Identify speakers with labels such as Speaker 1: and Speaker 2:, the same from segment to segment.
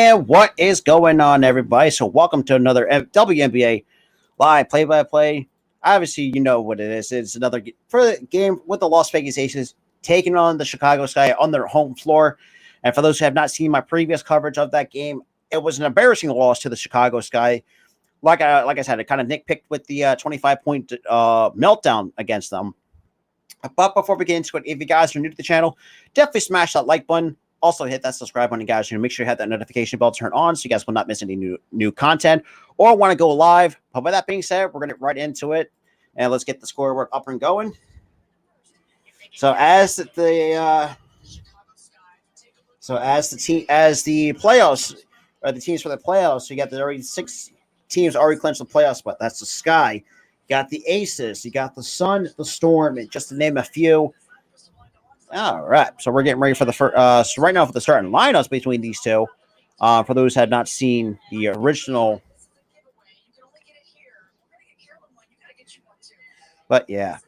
Speaker 1: And what is going on, everybody? So, welcome to another WNBA live play-by-play. Obviously, you know what it is. It's another game with the Las Vegas Aces taking on the Chicago Sky on their home floor. And for those who have not seen my previous coverage of that game, it was an embarrassing loss to the Chicago Sky. Like I said, it kind of nitpicked with the 25-point meltdown against them. But before we get into it, if you guys are new to the channel, definitely smash that like button. Also, hit that subscribe button, guys. Make sure you have that notification bell turned on so you guys will not miss any new content or want to go live. But with that being said, we're going to get right into it. And let's get the scoreboard up and going. So as the playoffs, or the teams for the playoffs, you got the already 6 teams already clinched the playoff spot. That's the Sky. You got the Aces. You got the Sun, the Storm, and just to name a few. All right, so we're getting ready for the first. So right now for the starting lineups between these two. For those who have not seen the original, but yeah.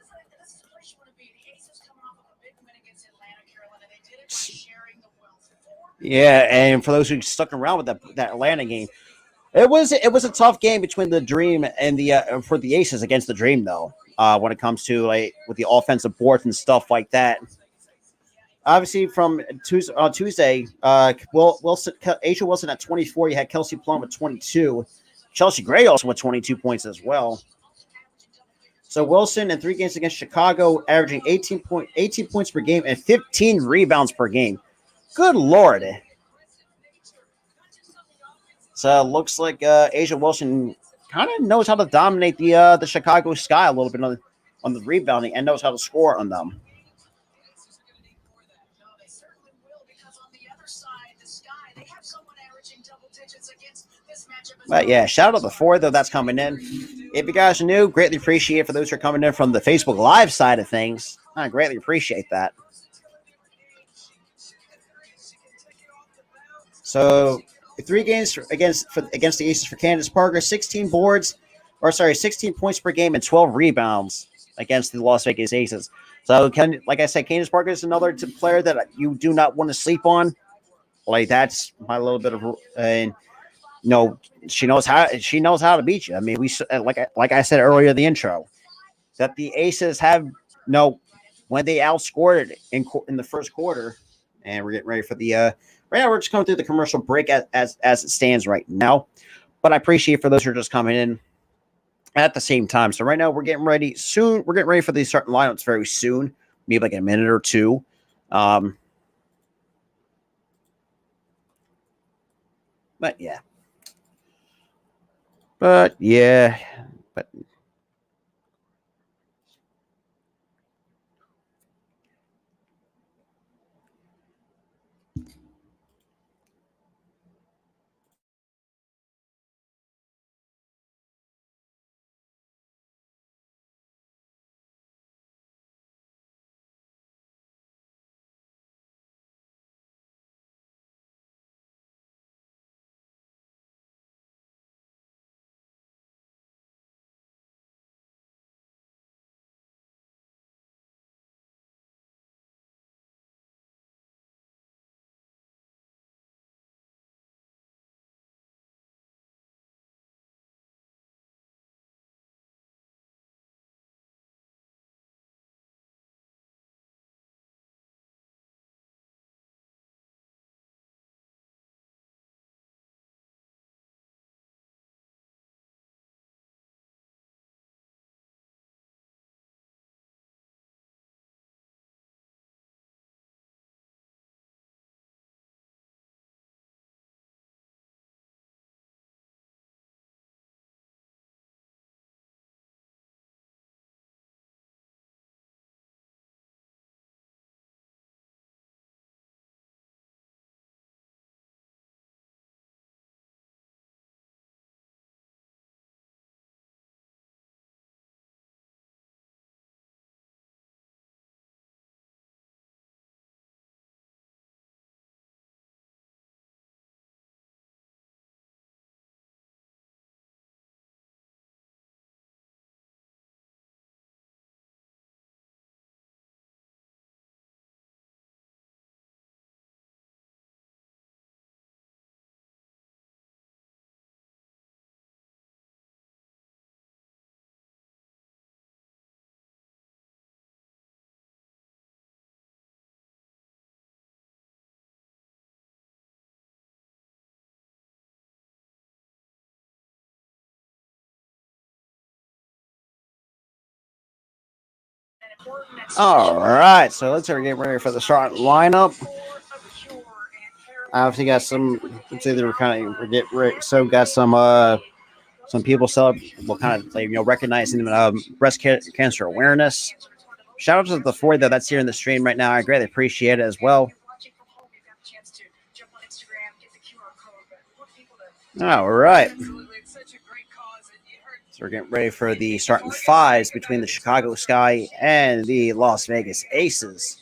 Speaker 1: Yeah, and for those who stuck around with that Atlanta game, it was a tough game between the Dream and the for the Aces against the Dream though. When it comes to like with the offensive boards and stuff like that. Obviously, from Tuesday, Asia Wilson at 24. You had Kelsey Plum at 22. Chelsea Gray also with 22 points as well. So Wilson in 3 games against Chicago, averaging 18 points per game and 15 rebounds per game. Good Lord. So it looks like Asia Wilson kind of knows how to dominate the Chicago Sky a little bit on the rebounding and knows how to score on them. But yeah, shout out to 4 though that's coming in. If you guys are new, greatly appreciate it. For those who are coming in from the Facebook Live side of things, I greatly appreciate that. So 3 games against the Aces for Candace Parker, 16 points per game and 12 rebounds against the Las Vegas Aces. So, like I said, Candace Parker is another player that you do not want to sleep on. Like that's my little bit of and. No, she knows how to beat you. I mean, like I said earlier in the intro, that the Aces have when they outscored it in the first quarter, and we're getting ready for the right now. We're just coming through the commercial break as it stands right now, but I appreciate for those who are just coming in at the same time. So right now we're getting ready soon. We're getting ready for these starting lineups very soon, maybe like a minute or two. But yeah. But All right, so let's get ready for the starting lineup. Obviously, got some. Let's say they were kind of get ready. So got some people well, kind of like, recognizing breast cancer awareness. Shout out to the four that's here in the stream right now. I greatly appreciate it as well. All right. So we're getting ready for the starting fives between the Chicago Sky and the Las Vegas Aces.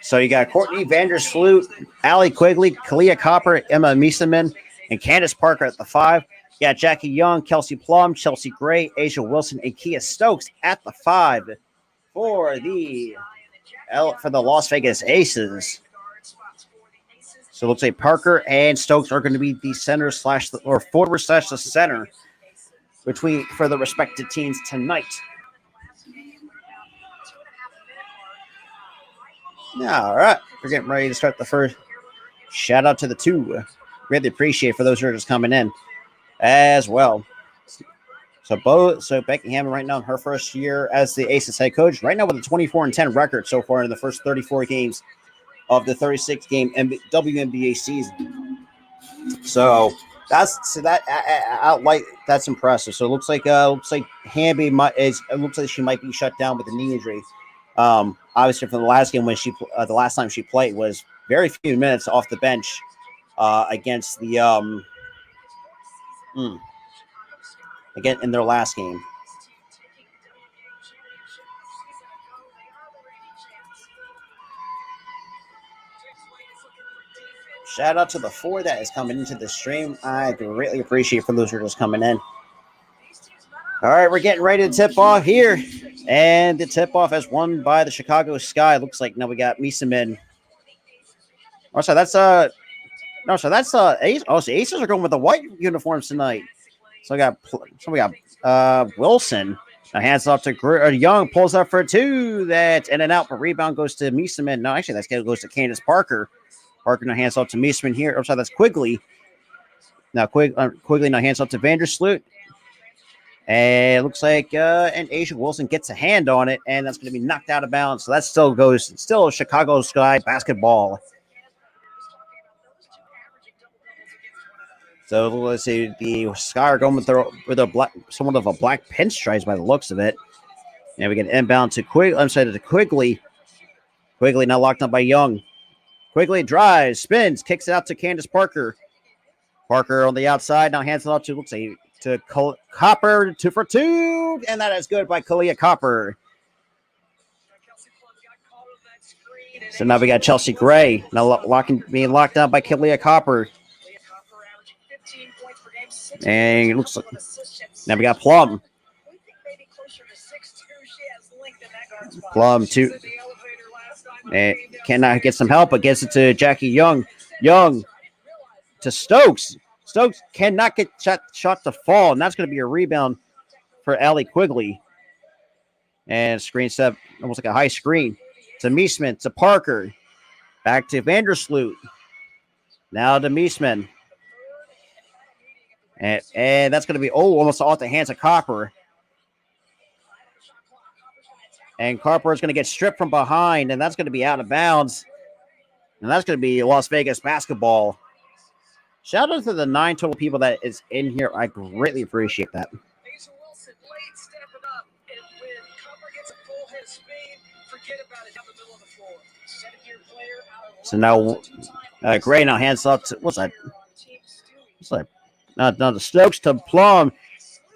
Speaker 1: So you got Courtney Vandersloot, Allie Quigley, Kalia Copper, Emma Miesemann, and Candace Parker at the 5. You got Jackie Young, Kelsey Plum, Chelsea Gray, Asia Wilson, and Kia Stokes at the 5 for the Las Vegas Aces. So it looks like Parker and Stokes are going to be the center or forward / the center for the respective teams tonight. All right, we're getting ready to start the first. Shout out to the two. Really appreciate for those who are just coming in as well. So Becky Hammon right now in her first year as the Aces head coach, right now with a 24-10 record so far in the first 34 games of the 36-game WNBA season. So that's impressive. So it looks like Hamby looks like she might be shut down with a knee injury. Obviously from the last game when the last time she played was very few minutes off the bench against the again in their last game. Shout out to the four that is coming into the stream. I greatly appreciate for those who are just coming in. All right, we're getting ready to tip off here. And the tip off is won by the Chicago Sky. Looks like now we got Miesemann. Oh, so that's Ace. Oh, so Aces are going with the white uniforms tonight. So we got Wilson. Now hands off to Young, pulls up for 2. That's in and out, but rebound goes to Miesemann. No, actually, that goes to Candace Parker. Parker now hands off to Miesemann here. Oh, sorry, that's Quigley. Now Quigley now hands off to Vandersloot. And it looks like and Asia Wilson gets a hand on it, and that's going to be knocked out of bounds. So that still Chicago Sky basketball. So let's see, the Sky are going with somewhat of a black pinstripes by the looks of it. And we get inbound to Quigley. Quigley now locked up by Young. Quigley drives, spins, kicks it out to Candace Parker. Parker on the outside now hands it off to Copper, 2 for 2, and that is good by Kalia Copper. So now we got Chelsea Gray now being locked down by Kalia Copper. And it looks like now we got Plum. Plum 2. And cannot get some help, but gets it to Jackie Young. Young to Stokes. Stokes cannot get shot to fall, and that's going to be a rebound for Allie Quigley. And screen set, almost like a high screen. To Miesemann, to Parker. Back to Vandersloot. Now to Miesemann. And that's going to be, almost off the hands of Copper. And Copper is going to get stripped from behind, and that's going to be out of bounds. And that's going to be Las Vegas basketball. Shout out to the 9 total people that is in here. I greatly appreciate that. So now Gray now hands up to what's that? No, the Stokes to Plum.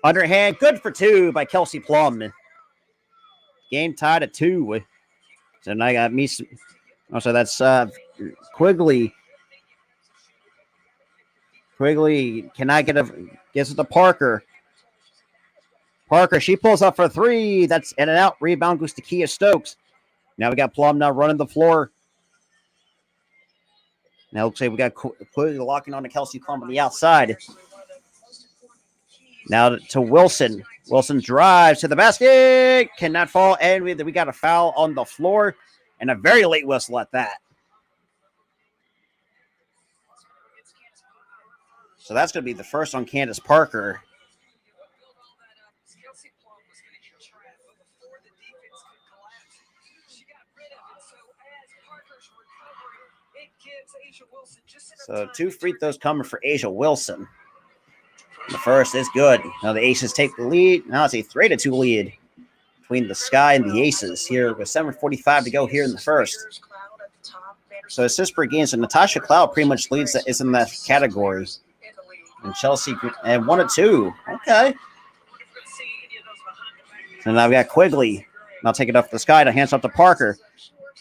Speaker 1: Underhand, good for 2 by Kelsey Plum. Game tied at 2. So now I got me. So that's Quigley. Quigley cannot gets it to Parker. Parker, she pulls up for 3. That's in and out. Rebound goes to Kia Stokes. Now we got Plum now running the floor. Now it looks like we got Quigley locking on to Kelsey Plum on the outside. Now to Wilson. Wilson drives to the basket. Cannot fall. And we got a foul on the floor. And a very late whistle at that. So that's going to be the first on Candace Parker. So 2 free throws coming for A'ja Wilson. The first is good. Now the Aces take the lead. Now it's a 3-2 lead between the Sky and the Aces here with 7:45 to go here in the first. So assists per game. So Natasha Cloud pretty much leads that is in that category. And Chelsea and 1 of 2. Okay. So now we got Quigley. Now take it up the Sky to hands up to Parker.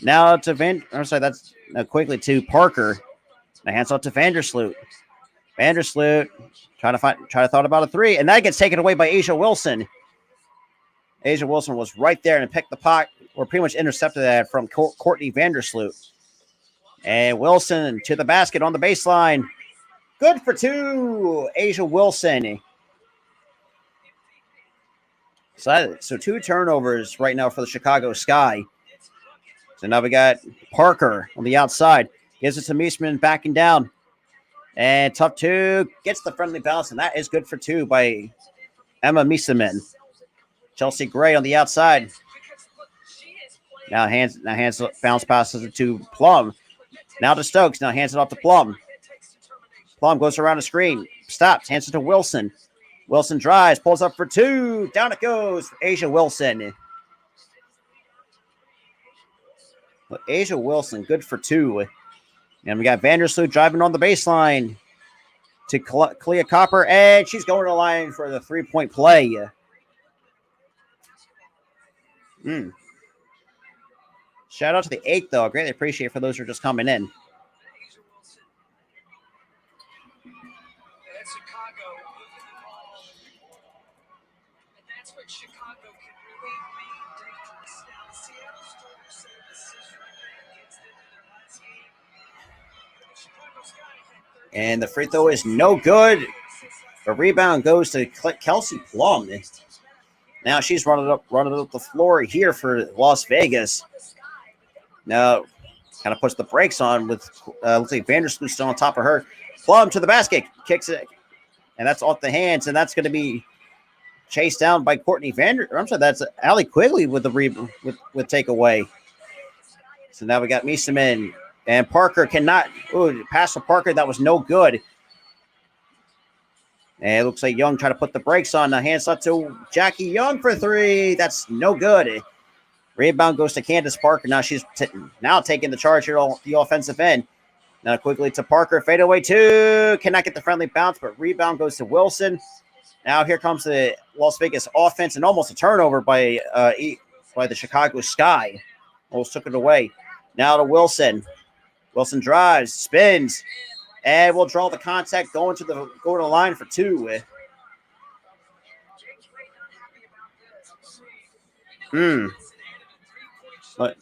Speaker 1: Now to that's Quigley to Parker. Now hands up to Vandersloot. Vandersloot try to thought about a 3, and that gets taken away by A'ja Wilson. A'ja Wilson was right there and picked the pot, or pretty much intercepted that from Courtney Vandersloot. And Wilson to the basket on the baseline. Good for 2, A'ja Wilson. So 2 turnovers right now for the Chicago Sky. So now we got Parker on the outside. Gives it to Meisman backing down. And tough 2 gets the friendly bounce, and that is good for 2 by Emma Meisman. Chelsea Gray on the outside. Now hands bounce passes it to Plum. Now to Stokes. Now hands it off to Plum. Plum goes around the screen. Stops. Hands it to Wilson. Wilson drives. Pulls up for 2. Down it goes for A'ja Wilson. But A'ja Wilson, good for 2. And we got Vandersloot driving on the baseline to Clea Copper. And she's going to the line for the 3-point play. Shout out to the 8, though. I greatly appreciate it for those who are just coming in. And the free throw is no good. The rebound goes to Kelsey Plum. Now she's running up the floor here for Las Vegas. Now kind of puts the brakes on with looks like Vandersloot still on top of her. Plum to the basket, kicks it, and that's off the hands, and that's going to be chased down by Courtney that's Allie Quigley with the with takeaway. So now we got Meisman. And Parker cannot pass to Parker. That was no good. And it looks like Young tried to put the brakes on. The hands up to Jackie Young for 3. That's no good. Rebound goes to Candace Parker. Now she's now taking the charge here on the offensive end. Now quickly to Parker. Fadeaway 2. Cannot get the friendly bounce, but rebound goes to Wilson. Now here comes the Las Vegas offense and almost a turnover by the Chicago Sky. Almost took it away. Now to Wilson. Wilson drives, spins, and we'll draw the contact going to the line for 2. But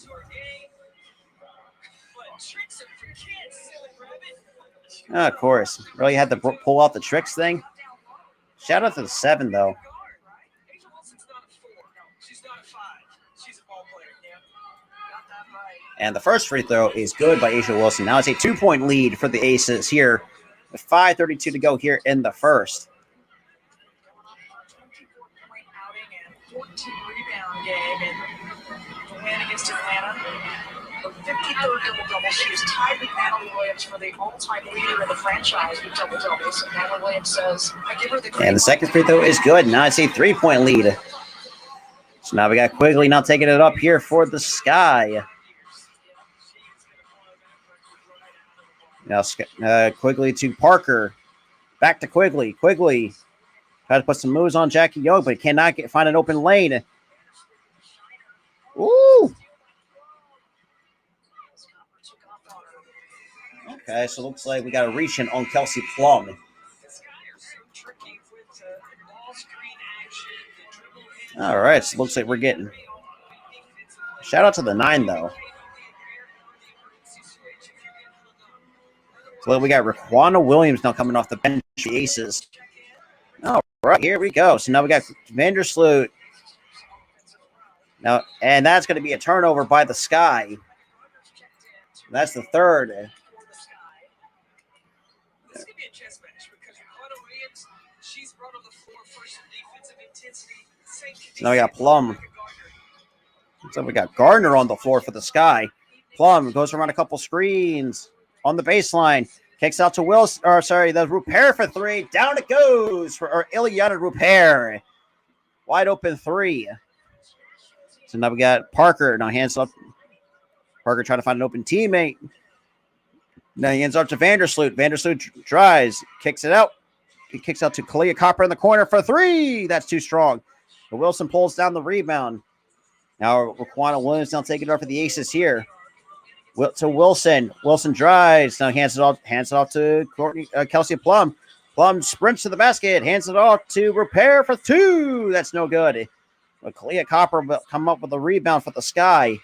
Speaker 1: of course, really had to pull out the tricks thing. Shout out to the 7 though. And the first free throw is good by A'ja Wilson. Now it's a 2-point lead for the Aces here with 5:32 to go here in the first.
Speaker 2: 14-rebound game in the win against Atlanta. The 53rd double-double. She is tied with Natalie Williams for the all-time leader in the franchise with double-doubles. And Natalie Williams says, I give her the
Speaker 1: And the second free throw is good. Now it's a 3-point lead. So now we got Quigley now taking it up here for the Sky. Now Quigley to Parker. Back to Quigley. Quigley tries to put some moves on Jackie Young, but cannot find an open lane. Ooh. Okay, so looks like we got a reach in on Kelsey Plum. All right, so looks like we're getting. Shout out to the 9, though. So we got Raquana Williams now coming off the bench for the Aces. All right, here we go. So now we got Vandersloot. Now, and that's going to be a turnover by the Sky. That's the 3rd. So now we got Plum. So we got Gardner on the floor for the Sky. Plum goes around a couple screens on the baseline. Kicks out to Wilson. Or sorry, the Rupert for three. Down it goes for Ilyana Rupert. Wide open three. So now we got Parker. Now hands up. Parker trying to find an open teammate. Now he hands up to Vandersloot. Vandersloot drives. Kicks it out. He kicks out to Kalia Copper in the corner for three. That's too strong. But Wilson pulls down the rebound. Now Raquana Williams now taking it up for the Aces here. To Wilson. Wilson drives. Now hands it off to Courtney, Kelsey Plum. Plum sprints to the basket. Hands it off to Repair for two. That's no good. But Kalia Copper will come up with a rebound for the Sky.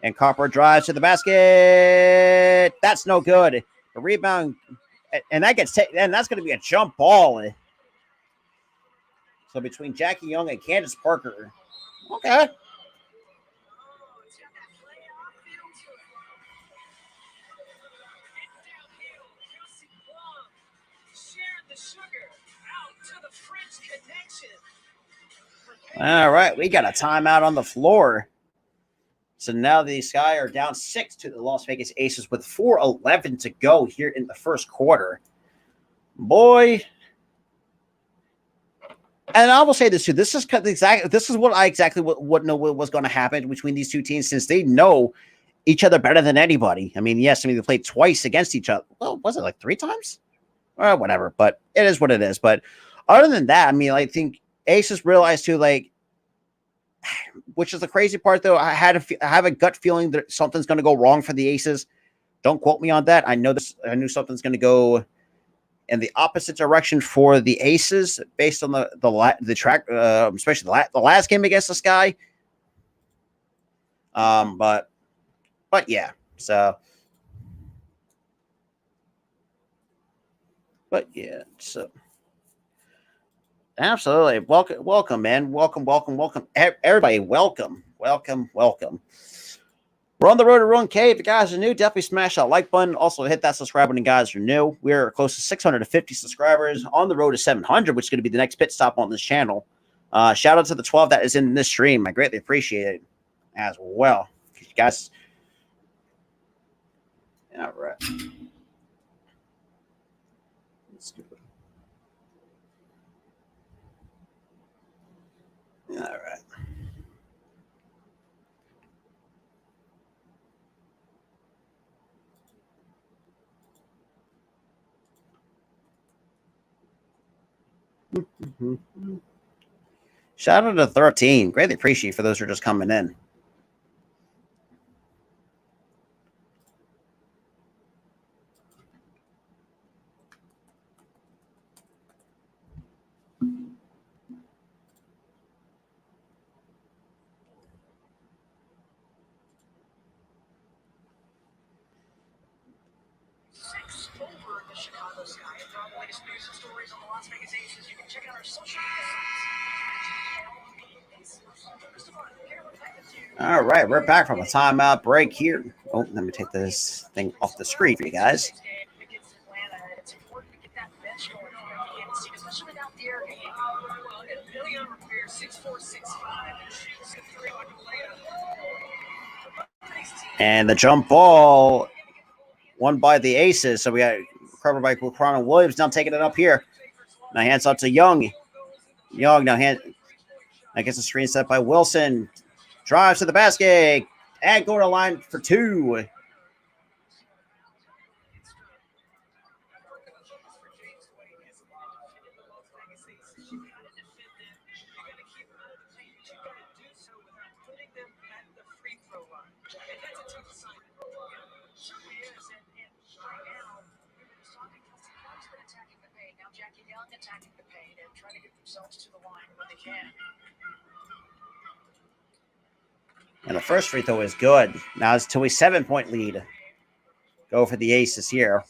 Speaker 1: And Copper drives to the basket. That's no good. The rebound. And that gets and that's going to be a jump ball. So between Jackie Young and Candace Parker. Okay. All right, we got a timeout on the floor. So now the Sky are down 6 to the Las Vegas Aces with 4:11 to go here in the first quarter. Boy. And I will say this too. This is what I exactly know was going to happen between these two teams, since they know each other better than anybody. I mean, yes, they played twice against each other. Well, was it like 3 times? Well, whatever. But it is what it is. But other than that, I mean, I think Aces realized too, like, which is the crazy part though. I have a gut feeling that something's going to go wrong for the Aces. Don't quote me on that. I knew something's going to go in the opposite direction for the Aces based on the track, especially the last game against the Sky. But yeah. So, but yeah. So. Absolutely. Welcome, man. Welcome. Everybody, welcome. We're on the road to Ruin K. If you guys are new, definitely smash that like button. Also, hit that subscribe button, guys are new. We're close to 650 subscribers, on the road to 700, which is going to be the next pit stop on this channel. Shout out to the 12 that is in this stream. I greatly appreciate it as well. You guys. All right. Let's do it. All right. Shout out to 13. Greatly appreciate for those who are just coming in. All right, we're back from a timeout break here. Oh, let me take this thing off the screen for you guys. And the jump ball won by the Aces. So we got recovered by Raquana Williams. Now taking it up here. Now hands out to Young. Young now I guess a screen set by Wilson. Drives to the basket. And go to the line for two. And the first free throw is good. Now it's to a 7-point lead. Go for the Aces here.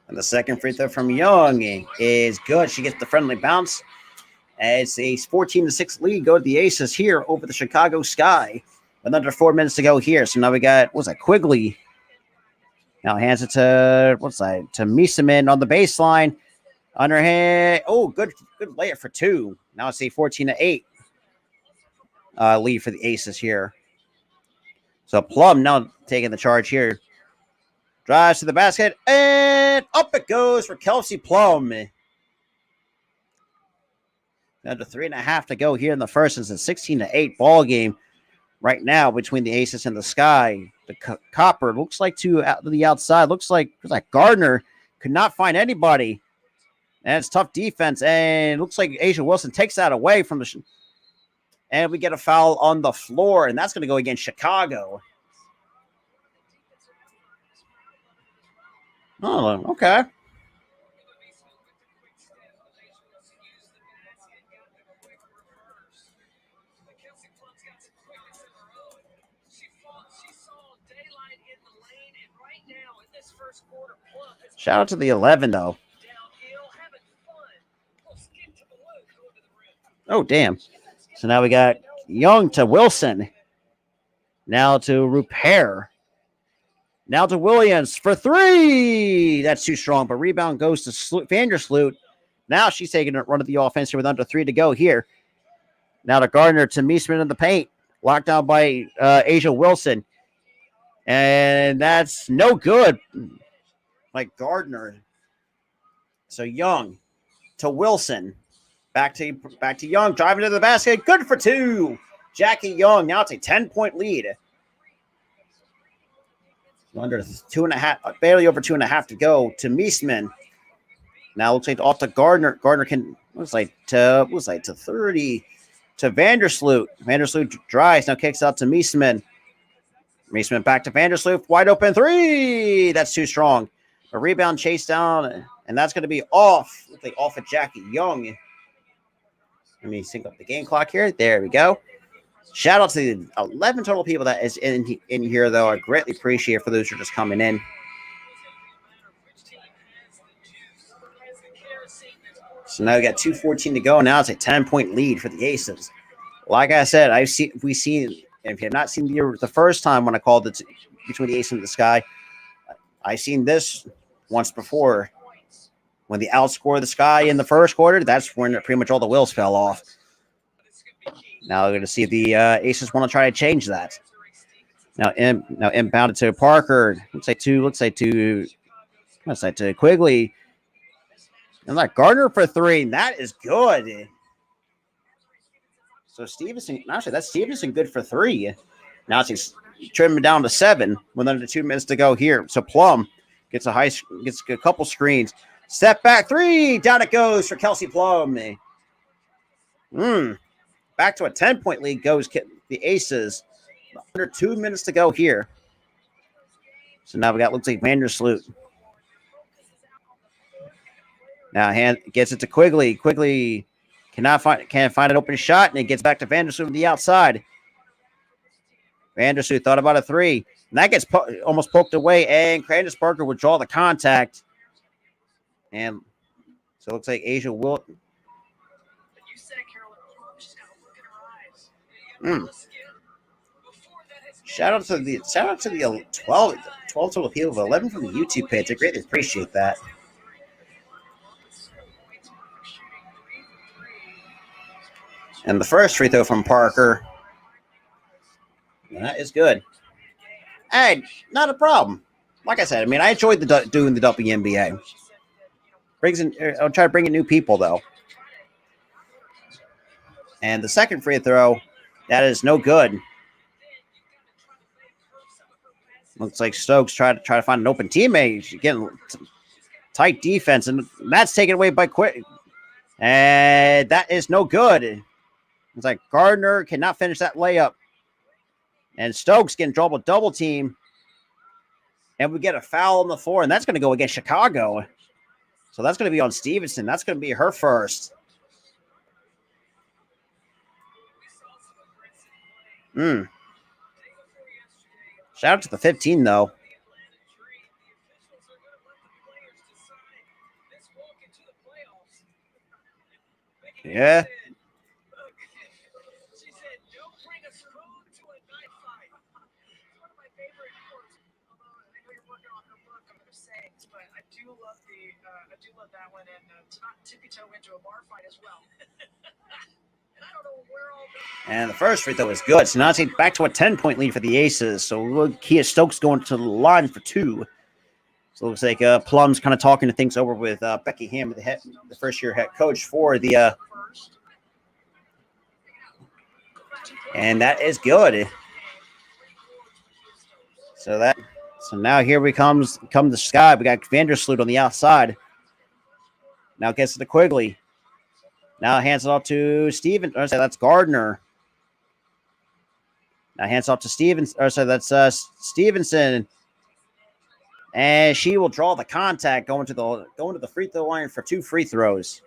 Speaker 1: And the second free throw from Young is good. She gets the friendly bounce. It's a 14-6 lead. Go to the Aces here over the Chicago Sky. with under 4 minutes to go here. So now we got, what's that, Quigley. Now hands it to, to Misamin on the baseline. Underhand. Oh, good layup for two. Now it's a 14-8 lead for the Aces here. So Plum now taking the charge here. Drives to the basket, and up it goes for Kelsey Plum. Under 3.5 to go here in the first. It's a 16-8 ball game right now between the Aces and the Sky. The Copper looks like to the outside. Looks like Gardner could not find anybody. And it's tough defense. And it looks like A'ja Wilson takes that away from the... And we get a foul on the floor. And that's going to go against Chicago. Oh, okay. Shout out to the 11, though. Oh, damn. So now we got Young to Wilson. Now to Rupert. Now to Williams for three. That's too strong, but rebound goes to Vandersloot. Now she's taking a run at the offense here with under 3 to go here. Now to Gardner to Meesman in the paint. Locked down by A'ja Wilson. And that's no good. Like Gardner. So Young to Wilson. Back to Young. Driving to the basket. Good for two. Jackie Young. Now it's a 10-point lead. Under 2.5, barely over 2.5 to go to Meesman. Now looks like off to Gardner. Gardner can to 30 to Vandersloot. Vandersloot drives, now kicks out to Meesman. Meesman back to Vandersloot. Wide open three. That's too strong. A rebound chase down, and that's going to be off. Looks like off of Jackie Young. Let me sync up the game clock here. There we go. Shout out to the 11 total people that is in here, though. I greatly appreciate for those who are just coming in. So now we got 2:14 to go. Now it's a 10-point lead for the Aces. Like I said, if you have not seen the first time when I called it between the Aces and the Sky, I've seen this once before. When they outscored the Sky in the first quarter, that's when pretty much all the wheels fell off. Now we're going to see if the Aces want to try to change that. Now inbounded to Parker. Looks like to Quigley. And like Gardner for three. And that is good. So Stevenson, actually, that's Stevenson good for three. Now he's trimming down to 7 with under 2 minutes to go here. So Plum gets a couple screens. Step back three. Down it goes for Kelsey Plum. Back to a 10-point lead goes the Aces. Under 2 minutes to go here. So now we got, looks like Vandersloot. Now gets it to Quigley. Quigley can't find an open shot, and it gets back to Vandersloot on the outside. Vandersloot thought about a three. And that gets almost poked away, and Candace Parker would draw the contact. And so it looks like A'ja will. Shout out to the 12 total people, 11 from the YouTube page. I greatly appreciate that. And the first free throw from Parker. That is good. Hey, not a problem. Like I said, I mean, I enjoyed doing the WNBA. I'll try to bring in new people, though. And the second free throw, that is no good. Looks like Stokes try to find an open teammate. She's getting tight defense, and that's taken away by Quick. And that is no good. It's like Gardner cannot finish that layup. And Stokes getting double team. And we get a foul on the floor, and that's going to go against Chicago. So that's going to be on Stevenson. That's going to be her first. Shout out to the 15, though. Yeah.
Speaker 2: not going to say, but I do love that one, and to not tippy toe into a bar fight as well. And I don't know where all the
Speaker 1: And the first free throw is good. So now it's back to a 10-point lead for the Aces. So look, Kia Stokes going to the line for two. So it looks like Plum's kind of talking to things over with Becky Hammond, the first-year head coach for the and that is good. So now here we come the Sky. We got Vandersloot on the outside. Now gets it to Quigley. Now hands it off to Steven. Or sorry, that's Gardner. Now hands off to Stevens. Or sorry, that's Stevenson. And she will draw the contact going to the free throw line for two free throws.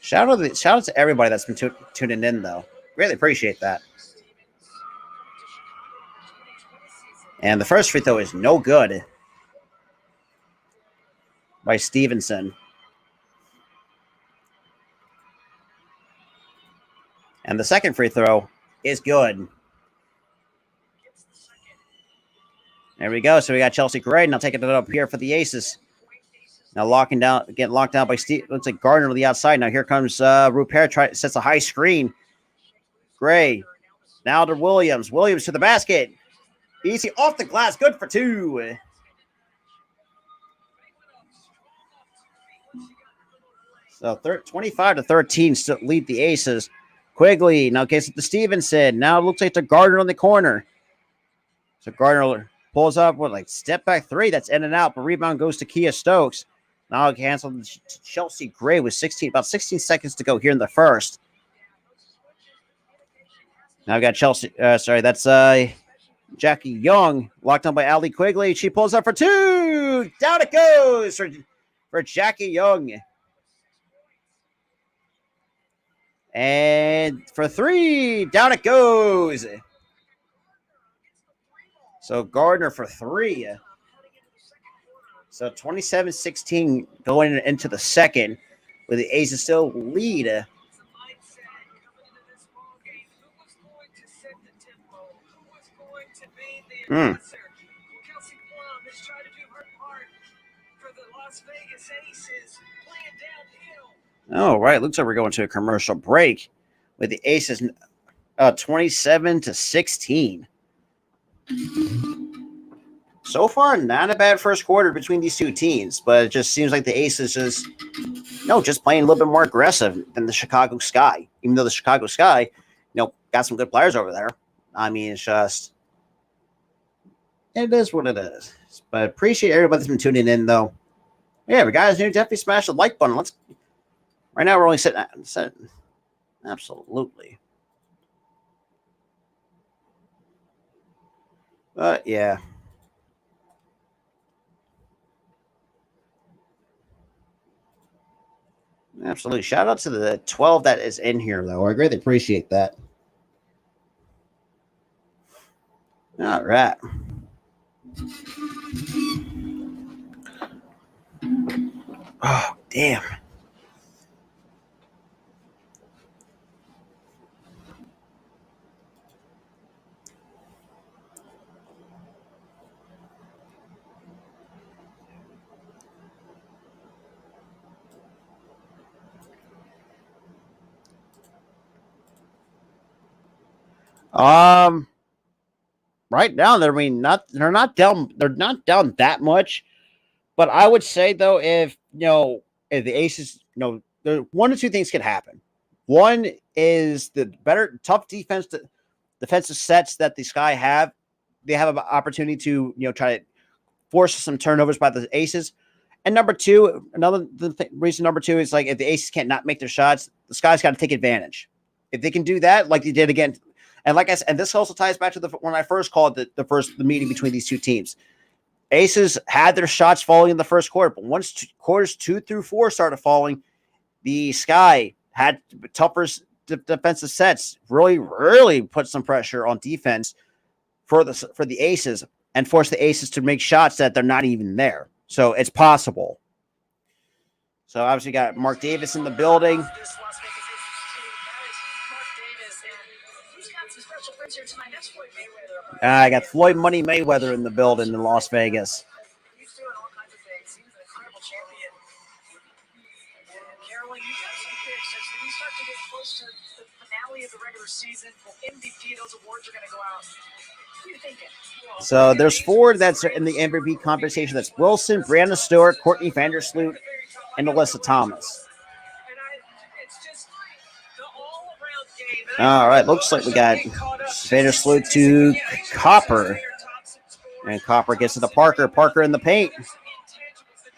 Speaker 1: Shout out to everybody that's been tuning in, though. Really appreciate that. And the first free throw is no good by Stevenson. And the second free throw is good. There we go. So we got Chelsea Gray now taking it up here for the Aces. Now getting locked down by Steve. Looks like Gardner on the outside. Now here comes Rupert. Sets a high screen. Gray. Now to Williams. Williams to the basket. Easy off the glass. Good for two. So 25-13 still lead the Aces. Quigley now gets it to Stevenson. Now it looks like the Gardner on the corner. So Gardner pulls up with step back three. That's in and out. But rebound goes to Kia Stokes. Now canceled to Chelsea Gray with about 16 seconds to go here in the first. Now we got Chelsea. That's Jackie Young locked on by Allie Quigley. She pulls up for two. Down it goes for Jackie Young. And for three, down it goes. So Gardner for three. So 27-16 going into the second, with the Aces still lead. All right, looks like we're going to a commercial break with the Aces 27-16. So far, not a bad first quarter between these two teams, but it just seems like the Aces just playing a little bit more aggressive than the Chicago Sky. Even though the Chicago Sky, got some good players over there. I mean, it is what it is. But appreciate everybody that's been tuning in, though. Yeah, guys, definitely smash the like button. Right now, we're only sitting. Absolutely. But yeah. Absolutely. Shout out to the 12 that is in here, though. I greatly appreciate that. All right. Oh, damn. Right now they're not down that much, but I would say though if the Aces there one or two things can happen. One is the tough defensive sets that the Sky have. They have an opportunity to try to force some turnovers by the Aces. And number two, reason number two is if the Aces can't not make their shots, the Sky's got to take advantage. If they can do that, like they did again. And like I said, and this also ties back to when I first called the meeting between these two teams. Aces had their shots falling in the first quarter, but once quarters 2 through 4 started falling, the Sky had tougher defensive sets. Really put some pressure on defense for the Aces and forced the Aces to make shots that they're not even there. So it's possible. So obviously got Mark Davis in the building. I got Floyd Money Mayweather in the building in Las Vegas.
Speaker 2: He's doing all kinds of things. He was an incredible champion. And Carolyn, you got some picks as we start to get close to the finale of the regular season. For MVP, those awards are going to go out. What are you thinking?
Speaker 1: So there's 4 that's in the MVP conversation. That's Wilson, Brianna Stewart, Courtney Vandersloot, and Alyssa Thomas. All right, looks like we got Vandersloot to Copper. And Copper gets to the Parker. Parker in the paint.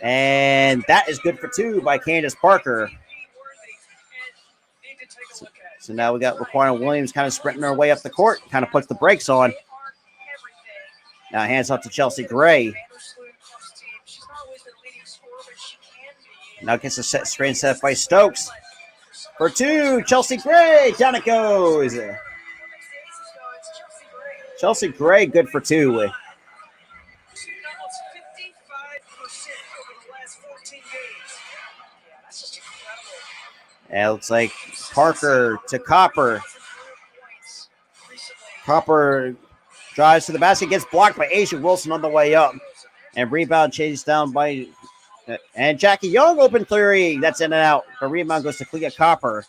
Speaker 1: And that is good for 2 by Candace Parker. So now we got Raquan Williams kind of sprinting her way up the court. Kind of puts the brakes on. Now hands off to Chelsea Gray. Now gets a screen set by Stokes. For 2, Chelsea Gray. Down it goes. Chelsea Gray, good for 2. And it looks like Parker to Copper. Copper drives to the basket, gets blocked by Asia Wilson on the way up. And rebound chased down by... And Jackie Young open 3. That's in and out. The rebound goes to Clea Copper.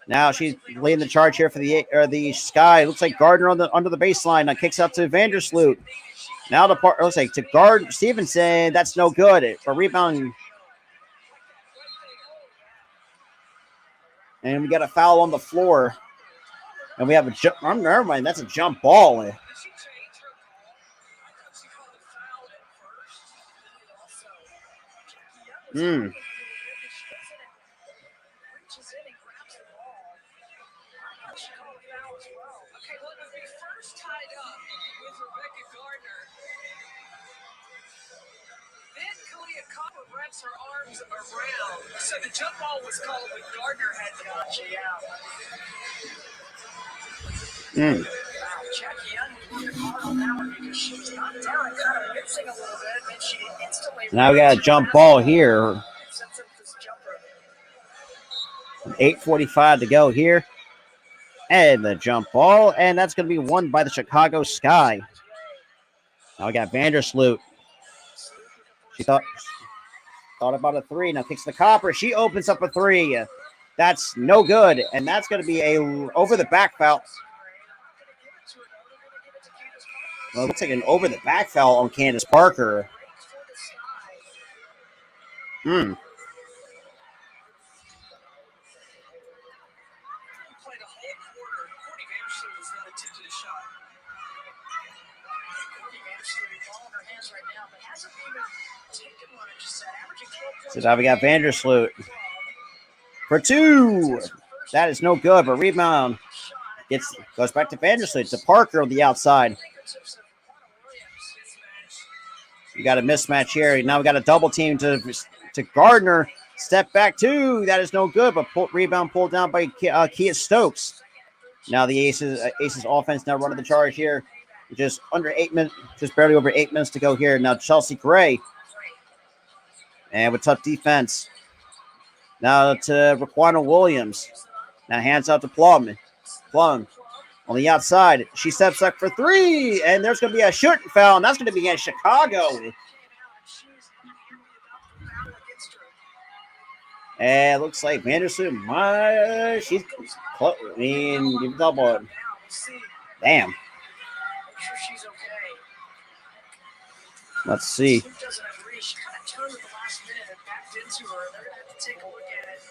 Speaker 1: Now she's leading the charge here for the Sky. Looks like Gardner under the baseline. Now kicks out to Vandersloot. Now looks like to guard Stevenson. That's no good. A rebound. And we got a foul on the floor. And we have a jump. Oh, never mind. That's a jump ball.
Speaker 2: Her arms around. So the jump ball was called when Gardner had the launch out. Jackie Young hard on that one because she was knocked down and kind of mixing a little bit, and she instantly.
Speaker 1: Now we got a jump ball here. 8:45 to go here. And the jump ball, and that's going to be won by the Chicago Sky. Now we got Vandersloot. She thought about a 3. Now kicks the Copper. She opens up a 3. That's no good. And that's going to be a over the back foul. Well, it looks like an over the back foul on Candace Parker. So now we got Vandersloot for 2. That is no good, but rebound goes back to Vandersloot to Parker on the outside. We got a mismatch here. Now we got a double team to Gardner. Step back 2. That is no good, but rebound pulled down by Kia Stokes. Now the Aces offense now running the charge here. Just under 8 minutes, just barely over 8 minutes to go here. Now Chelsea Gray. And with tough defense. Now to Raquan Williams. Now hands out to Plum. Plum on the outside. She steps up for 3. And there's going to be a shooting foul. And that's going to be against Chicago. And it looks like Vandersloot. She's close. I mean, give double. Damn. Let's see. Into her. They're going to have to take a look at it.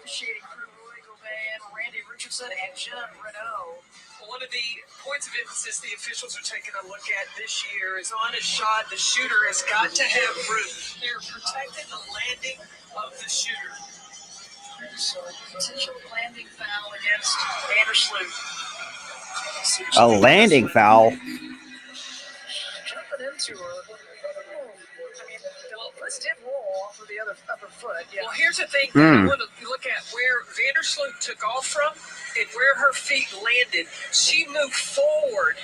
Speaker 1: Officiating crew, Roy Govan, Randy Richardson, and Jen Renault. One of the points of emphasis the officials are taking a look at this year is on a shot, the shooter has got to have room. They're protecting the landing of the shooter. So a potential landing foul against Vandersloot. A landing foul?
Speaker 2: Jumping into her. Let's did roll off of the other upper foot. Yeah. Well, here's the thing. I want to look at where Vandersloot took off from and where her feet landed. She moved forward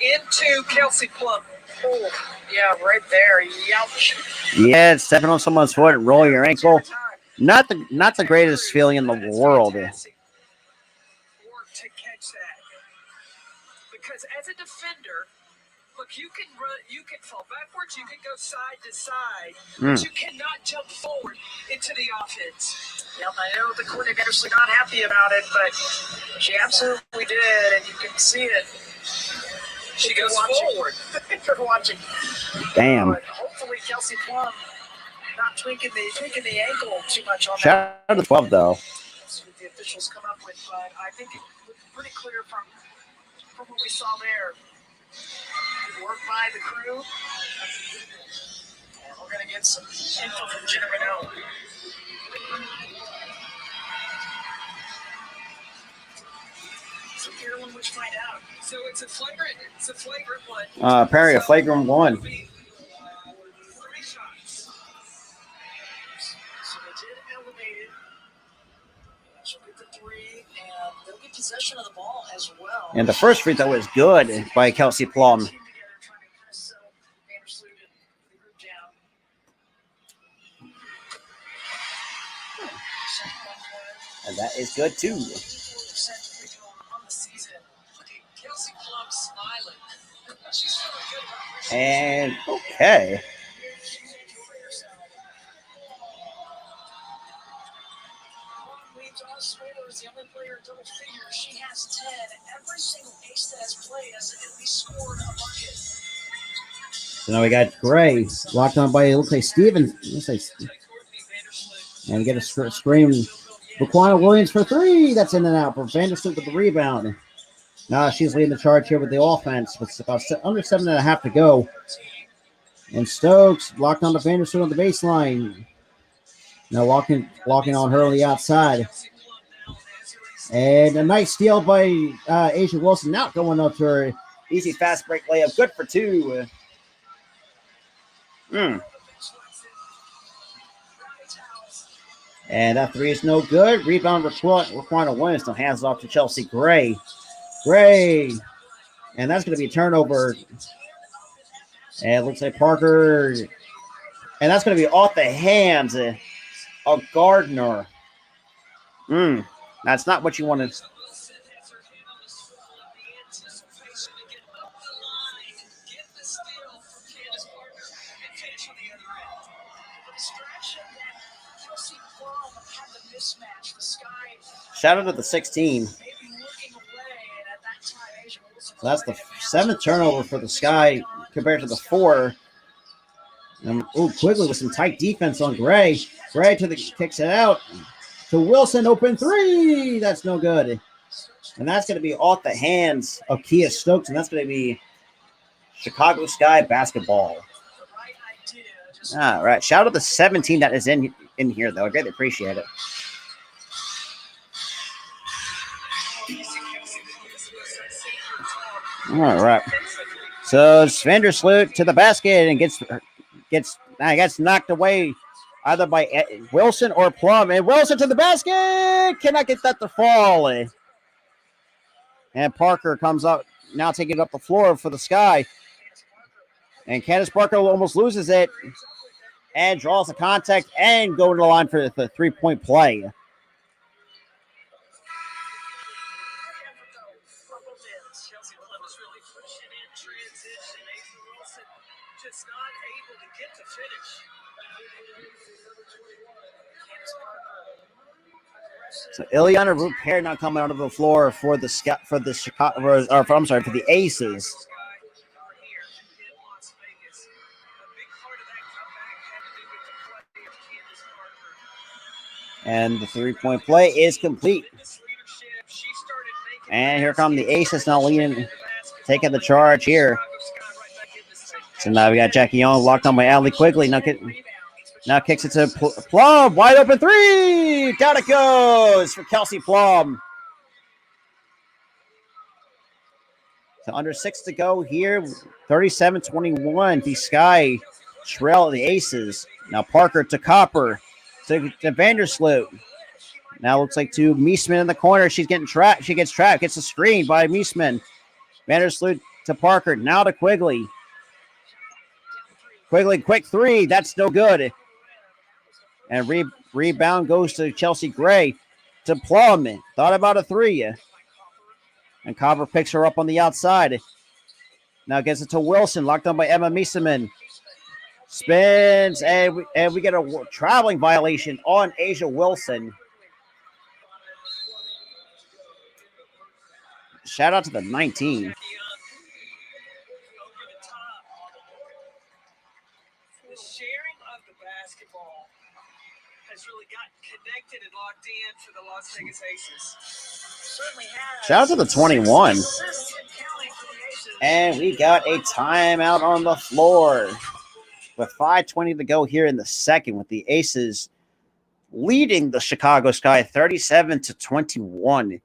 Speaker 2: into Kelsey Plum. Oh, yeah, right there. Youch.
Speaker 1: Yeah, stepping on someone's foot and roll your ankle. Not the greatest feeling in the world.
Speaker 2: Work to catch that. Because as a defender, Look, you can run, you can fall backwards, you can go side to side,
Speaker 1: Mm.
Speaker 2: but you cannot jump forward into the offense. Yep, I know the coordinator's not happy about it, but she absolutely did, and you can see it. She goes forward. You're watching.
Speaker 1: Damn.
Speaker 2: Hopefully, Kelsey Plum not tweaking the ankle too much on that.
Speaker 1: Shout out to 12 though.
Speaker 2: That's what the officials come up with, but I think it was pretty clear from what we saw there. Work by the crew. And we're going to get some info from Jenna Renault. So Carolyn, let's find out. So it's a flagrant one.
Speaker 1: Apparently a flagrant one.
Speaker 2: 3 shots. So they did elevate it. She'll get the 3, and they'll get possession of the ball as well.
Speaker 1: And the first free throw was good by Kelsey Plum. And that is good too. And okay.
Speaker 2: The only player in double figures. She has 10. Every single ace that has played has at least scored a bucket.
Speaker 1: So now we got Gray locked on by, it looks like Stevens. And we get a screen. Laquana Williams for 3. That's in and out. For Vandersloot with the rebound. Now she's leading the charge here with the offense. With about under 7.5 to go. And Stokes locked on to Vandersloot on the baseline. Now locking on her on the outside. And a nice steal by Asia Wilson. Now going up to her easy fast break layup. Good for 2. And that 3 is no good. Rebound Raquana Williams. Now hands off to Chelsea Gray. And that's going to be a turnover. And it looks like Parker. And that's going to be off the hands of Gardner. That's not what you wanted. Shout out to the 16. So that's the 7th turnover for the Sky compared to the 4. Quigley with some tight defense on Gray. Gray kicks it out to Wilson. Open 3. That's no good. And that's going to be off the hands of Kia Stokes. And that's going to be Chicago Sky basketball. All right. Shout out to the 17 that is in here, though. I greatly appreciate it. All right. So Vandersloot to the basket and gets knocked away either by Wilson or Plum. And Wilson to the basket. Cannot get that to fall. And Parker comes up, now taking up the floor for the Sky. And Candace Parker almost loses it. And draws the contact and going to the line for the 3-point play. So Ileana Rupert now coming out of the floor for the Aces. And the 3-point play is complete. And here come the Aces now leading, taking the charge here. So now we got Jackie Young locked on by Allie Quigley. Now kicks it to Plum. Wide open 3. Down it goes for Kelsey Plum. So under 6 to go here. 37-21. The Sky trail the Aces. Now Parker to Copper. To Vandersloot. Now looks like to Meesman in the corner. She's getting trapped. She gets trapped. Gets a screen by Meesman. Vandersloot to Parker. Now to Quigley. Quigley, quick 3. That's no good. And rebound goes to Chelsea Gray. To Plum. Thought about a 3. And Copper picks her up on the outside. Now gets it to Wilson, locked on by Emma Miesemann. Spins, and we get a traveling violation on A'ja Wilson. Shout out to the 19.
Speaker 2: The sharing of the basketball has really gotten connected and locked in for the Las Vegas Aces. Certainly has.
Speaker 1: Shout out to the 21. And we got a timeout on the floor with 5:20 to go here in the second, with the Aces leading the Chicago Sky 37-21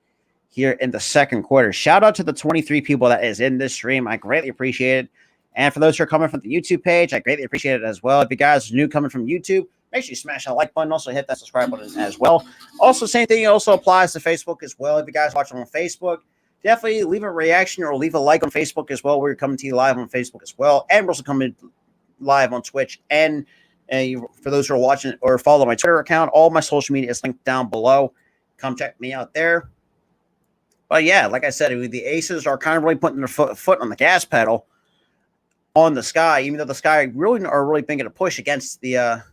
Speaker 1: here in the second quarter. Shout out to the 23 people that is in this stream. I greatly appreciate it. And for those who are coming from the YouTube page, I greatly appreciate it as well. If you guys are new coming from YouTube, make sure you smash that like button. Also hit that subscribe button as well. Also, same thing also applies to Facebook as well. If you guys watching on Facebook, definitely leave a reaction or leave a like on Facebook as well. We're coming to you live on Facebook as well. And we're also coming live on Twitch. And for those who are watching or follow my Twitter account, all my social media is linked down below. Come check me out there. But yeah, like I said, the Aces are kind of really putting their foot on the gas pedal on the Sky, even though the Sky really are really making a push against the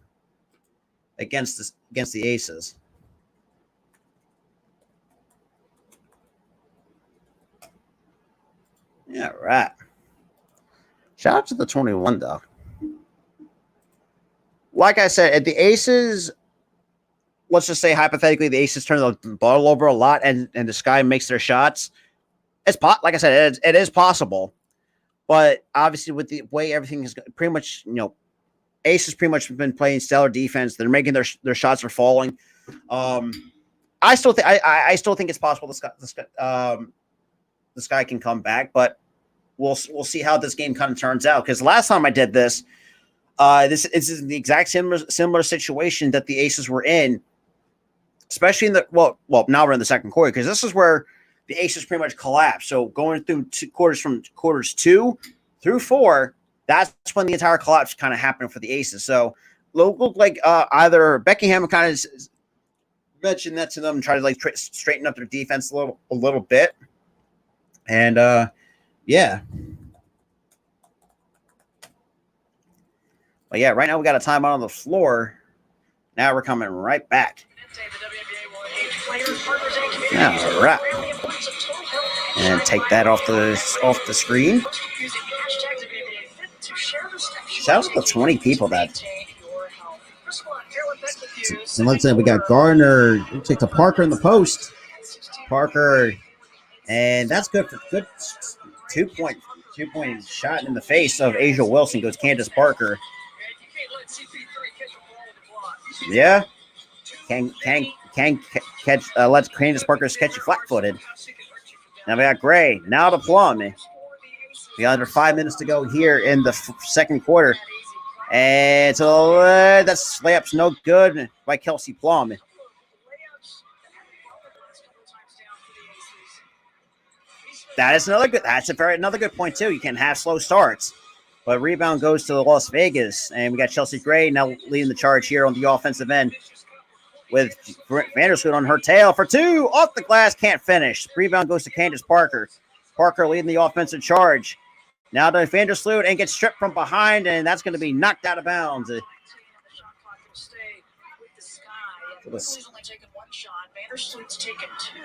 Speaker 1: against the Aces. Yeah, right. Shout out to the 21 though. Like I said, at the Aces, let's just say hypothetically the Aces turn the ball over a lot and the Sky makes their shots. Like I said, it is possible. But obviously with the way everything is pretty much, Aces pretty much been playing stellar defense. They're making their shots are falling. I still think it's possible the Sky can come back, but we'll see how this game kind of turns out. Because last time I did this, this is the exact similar situation that the Aces were in, especially in the now we're in the second quarter, because this is where the Aces pretty much collapsed. So going through from quarters 2 through 4, that's when the entire collapse kind of happened for the Aces. So looked like either Becky Hammon kind of mentioned that to them and tried to straighten up their defense a little bit. And yeah. But yeah, right now we got a timeout on the floor. Now we're coming right back. All right. And take that off the screen. Shout out to the 20 people that. So let's say we got Gardner. Take to Parker in the post. Parker, and that's good for good 2-point shot in the face of A'ja Wilson. Goes Candace Parker. Yeah, can catch. Let Candace Parker catch you flat-footed. Now we got Gray. Now to Plum. We got under 5 minutes to go here in the second quarter. And so that layup's no good by Kelsey Plum. That's another good point too. You can have slow starts. But rebound goes to Las Vegas, and we got Chelsea Gray now leading the charge here on the offensive end with Vandersloot on her tail for 2. Off the glass, can't finish. Rebound goes to Candace Parker. Parker leading the offensive charge. Now to Vandersloot and gets stripped from behind, and that's going to be knocked out of bounds.
Speaker 2: Quigley's only taken 1 shot. Vandersloot's taken 2.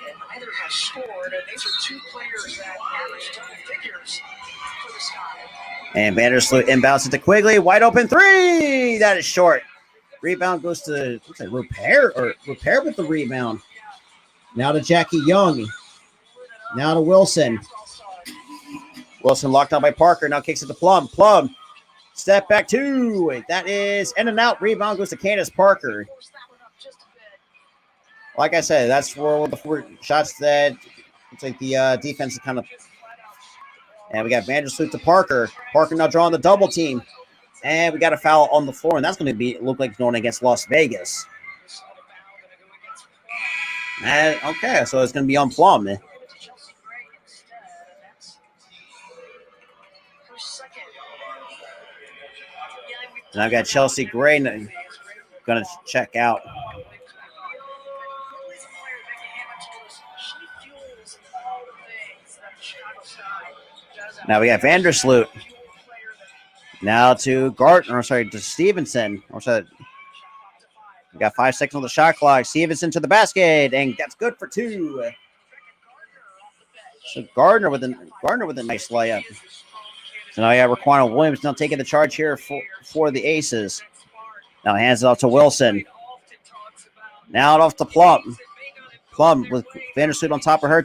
Speaker 2: And neither has scored. And these are 2 players that average double figures for the Sky.
Speaker 1: And Vandersloot inbounds it to Quigley. Wide open 3. That is short. Rebound goes to Repair with the rebound. Now to Jackie Young. Now to Wilson. Wilson locked on by Parker. Now kicks it to Plum. Plum. Step back 2. That is in and out. Rebound goes to Candace Parker. Like I said, that's for the 4 shots that it's like the defense is kind of. And we got Vandersloot to Parker. Parker now drawing the double team. And we got a foul on the floor, and that's going to look like going against Las Vegas. And okay, so it's going to be on Plum. And I've got Chelsea Gray going to check out. Now we got Vandersloot. Now to Gardner, to Stevenson. We got 5 seconds on the shot clock. Stevenson to the basket, and that's good for 2. So Gardner with a nice layup. So now you have Raquan Williams now taking the charge here for the Aces. Now hands it off to Wilson. Now off to Plum. Plum with Vandersloot on top of her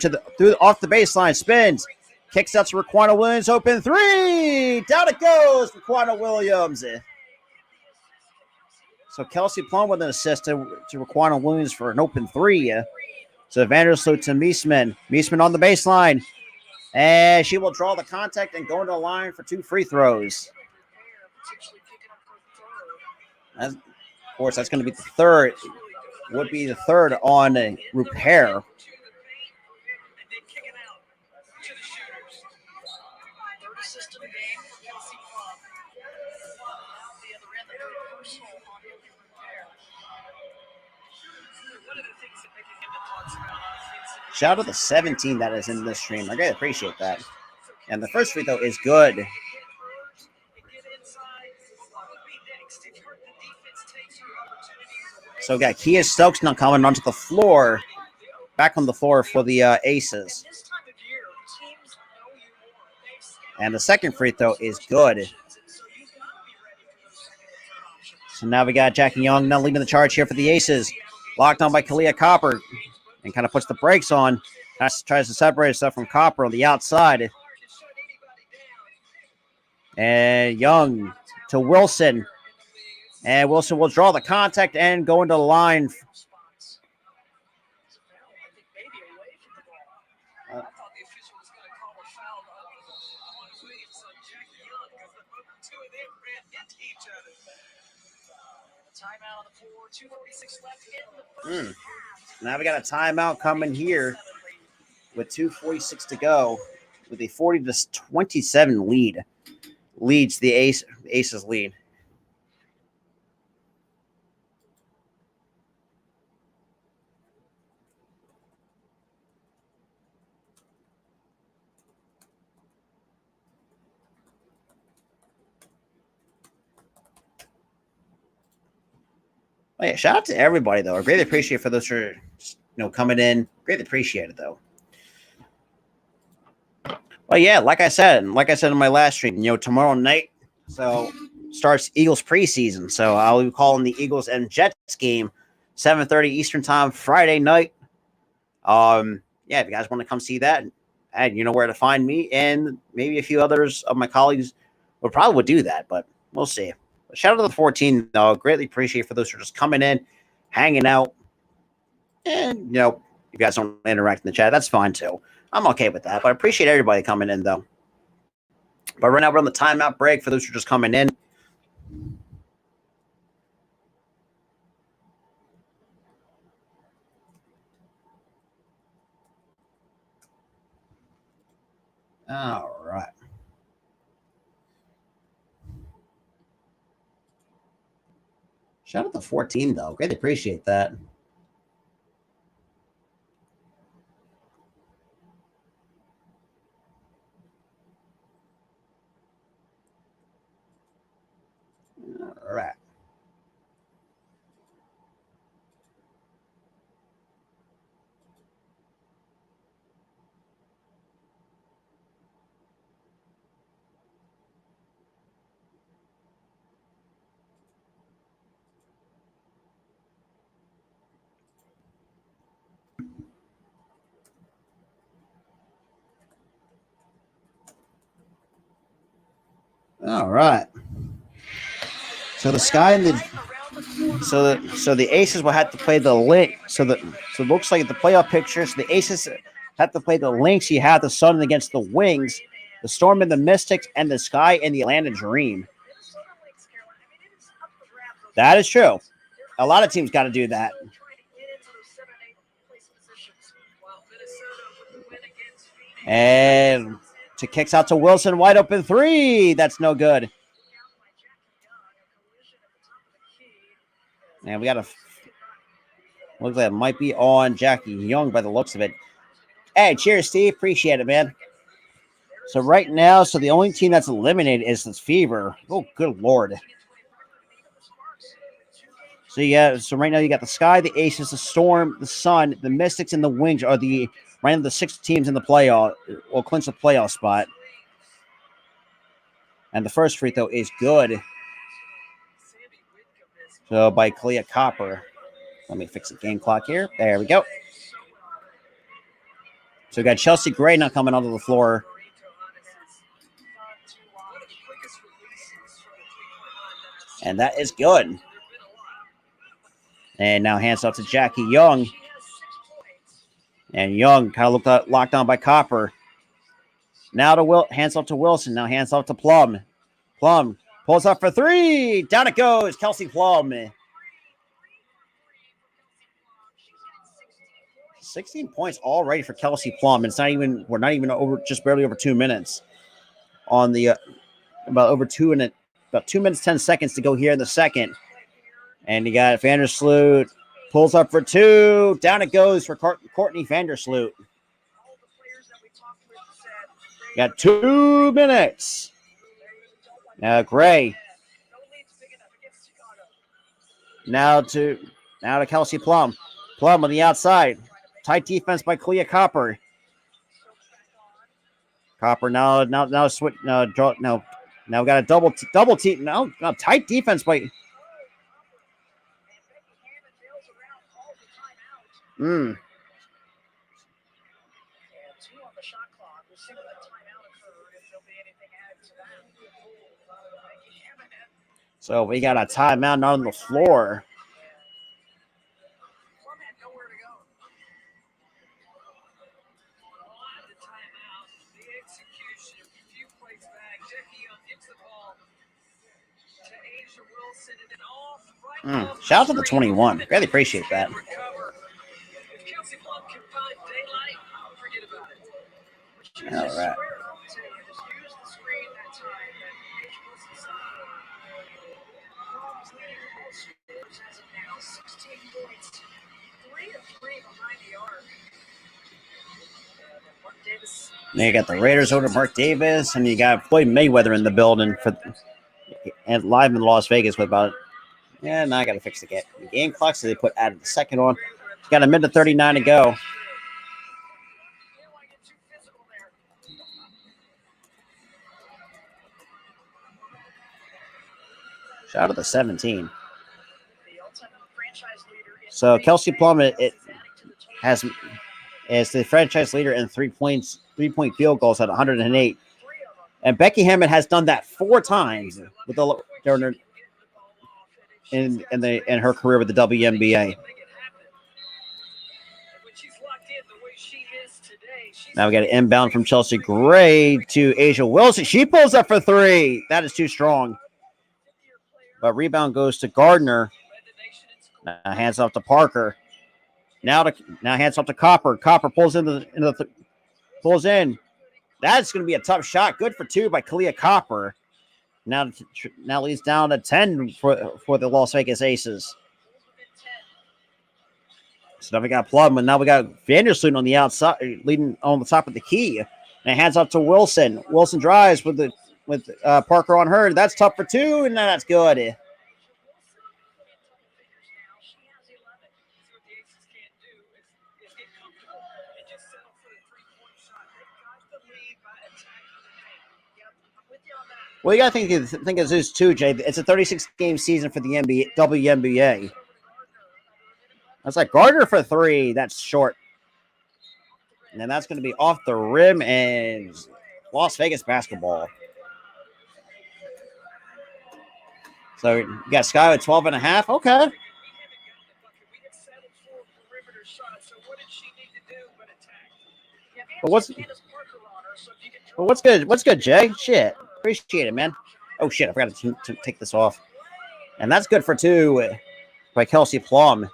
Speaker 1: off the baseline, spins, kicks out to Raquan Williams, open 3, down it goes, Raquan Williams. So Kelsey Plum with an assist to Raquan Williams for an open 3. So Vandersloot to Meesman. Meesman on the baseline. And she will draw the contact and go into the line for 2 free throws. Of course, that's going to be the third. Would be the third on Rupert. Shout out to the 17 that is in this stream. I really appreciate that. And the first free throw is good. So we got Kia Stokes now coming onto the floor. Back on the floor for the Aces. And the second free throw is good. So now we got Jackie Young now leading the charge here for the Aces. Locked on by Kalia Copper. And kind of puts the brakes on. Tries to separate herself from Copper on the outside. And Young to Wilson. And Wilson will draw the contact and go into the line. Now we got a timeout coming here with 2:46 to go, with a 40-27 lead. Leads the Aces lead. Oh, yeah, shout out to everybody though. I greatly appreciate for those for coming in. Greatly appreciate it though. Well, yeah, like I said in my last stream, tomorrow night starts Eagles preseason. So I'll be calling the Eagles and Jets game, 7:30 Eastern time, Friday night. Yeah, if you guys want to come see that, and you know where to find me, and maybe a few others of my colleagues would do that, but we'll see. Shout out to the 14, though. Greatly appreciate for those who are just coming in, hanging out. And, if you guys don't interact in the chat, that's fine, too. I'm okay with that, but I appreciate everybody coming in, though. But right now, we're on the timeout break for those who are just coming in. All right. Shout out to 14, though. Greatly appreciate that. All right. All right. So the Sky and the Aces will have to play the link. So it looks like the playoff picture. So the Aces have to play the Lynx. You have the Sun against the Wings, the Storm and the Mystics, and the Sky and the Atlanta Dream. That is true. A lot of teams got to do that. And to kicks out to Wilson, wide open 3. That's no good. And we got looks like it might be on Jackie Young by the looks of it. Hey, cheers, Steve. Appreciate it, man. So right now, the only team that's eliminated is this Fever. Oh, good lord. So right now you got the Sky, the Aces, the Storm, the Sun, the Mystics, and the Wings are the right now the 6 teams in the playoff will clinch the playoff spot. And the first free throw is good. So by Clea Copper. Let me fix the game clock here. There we go. So we got Chelsea Gray now coming onto the floor. And that is good. And now hands off to Jackie Young. And Young kind of locked on by Copper. Now to hands off to Wilson. Now hands off to Plum. Plum pulls up for 3. Down it goes. Kelsey Plum. 16 points already for Kelsey Plum. We're not even over, just barely over 2 minutes on the about 2 minutes 10 seconds to go here in the second. And you got Vandersloot pulls up for 2. Down it goes for Courtney Vandersloot. Got 2 minutes. Now Gray. Now to Kelsey Plum. Plum on the outside. Tight defense by Clea Copper. Copper now switch now we got a double team. No, tight defense by So we got a timeout on the floor. Shout out to the 21. Really appreciate that. All right. Now you got the Raiders over Mark Davis, and you got Floyd Mayweather in the building and live in Las Vegas with about. Yeah, now I got to fix the game clock, so they added the second on. Got a minute 39 to go. Shout out to the 17. So Kelsey Plum is the franchise leader in 3-point field goals at 108. And Becky Hammond has done that 4 times with in her career with the WNBA. Now we got an inbound from Chelsea Gray to Asia Wilson. She pulls up for 3. That is too strong. But rebound goes to Gardner. Now hands off to Parker. Now hands off to Copper. Copper pulls pulls in. That's going to be a tough shot. Good for 2 by Clea Copper. Now leads down to 10 for the Las Vegas Aces. So now we got Plum, and now we got Vandersloot on the outside, leading on the top of the key. And hands off to Wilson. Wilson drives with Parker on her. That's tough for 2, and that's good. Well, you got to think of this too, Jay. It's a 36-game season for the WNBA. That's like Gardner for 3. That's short. And then that's going to be off the rim and Las Vegas basketball. So you got Sky at 12.5. Okay. But what's good? What's good, Jay? Shit. Appreciate it, man. Oh, shit. I forgot to take this off. And that's good for 2 by Kelsey Plum.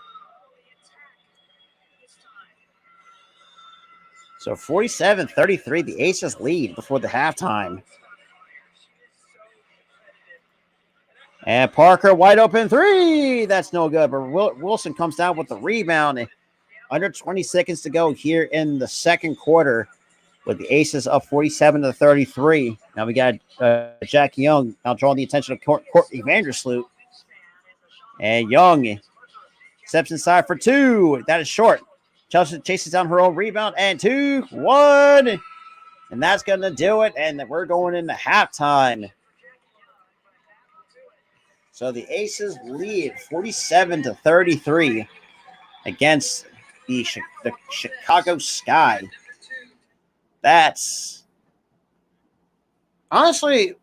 Speaker 1: So 47-33, the Aces lead before the halftime. And Parker, wide open 3. That's no good. But Wilson comes down with the rebound. under 20 seconds to go here in the second quarter, with the Aces up 47-33. Now we got Jack Young now drawing the attention of Courtney Vandersloot. And Young steps inside for two. That is short. Chelsea chases down her own rebound, and 2-1. And that's going to do it. And we're going into halftime. So the Aces lead 47-33 against the Chicago Sky. That's honestly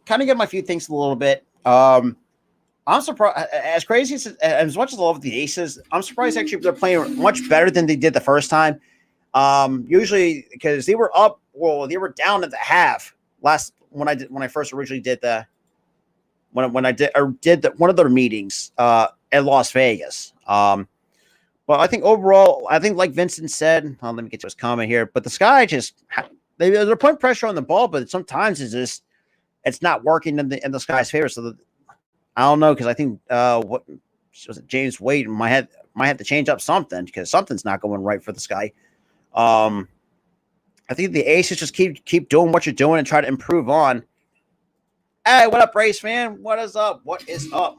Speaker 1: kind of get my few things a little bit. I'm surprised, as crazy as much as I love the Aces, I'm surprised actually they're playing much better than they did the first time. Usually because they were up, well, they were down at the half when I first originally did the when I did one of their meetings at Las Vegas. But I think overall, I think like Vincent said, let me get to his comment here. But the Sky they're putting pressure on the ball, but sometimes it's not working in the Sky's favor. So I don't know, because I think what was it, James Wade might have to change up something, because something's not going right for the Sky. I think the Aces just keep doing what you're doing and try to improve on. Hey, what up, Race fan? What is up? What is up?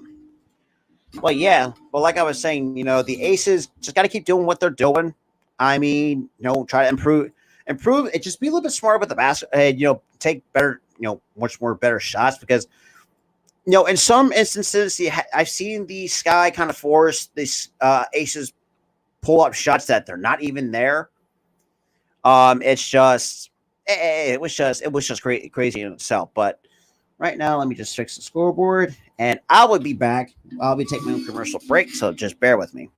Speaker 1: Well, yeah, but like I was saying, the Aces just got to keep doing what they're doing. I mean, try to improve it. Just be a little bit smarter with the basket, and take better, much more better shots, because in some instances, I've seen the Sky kind of force these Aces pull up shots that they're not even there. It's just it was just crazy in itself. But right now, let me just fix the scoreboard, and I will be back. I'll be taking my commercial break, so just bear with me.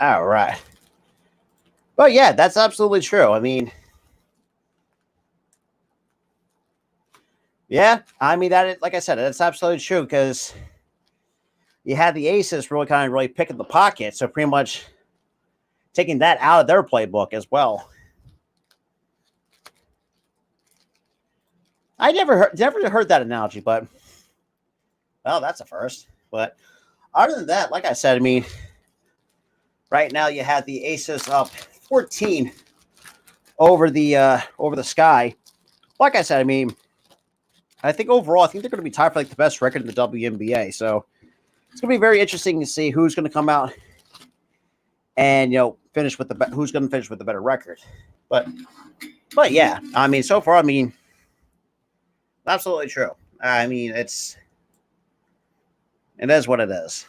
Speaker 1: All right. But yeah, that's absolutely true. I mean, yeah, I mean like I said, that's absolutely true, because you had the Aces really picking the pocket, so pretty much taking that out of their playbook as well. I never heard that analogy, but well, that's a first. But other than that, like I said, I mean, right now you have the Aces up 14 over the Sky. Like I said, I mean, I think overall, I think they're going to be tied for like the best record in the WNBA. So it's going to be very interesting to see who's going to come out and finish with who's going to finish with the better record. But yeah, I mean, so far, I mean, absolutely true. I mean, it is what it is.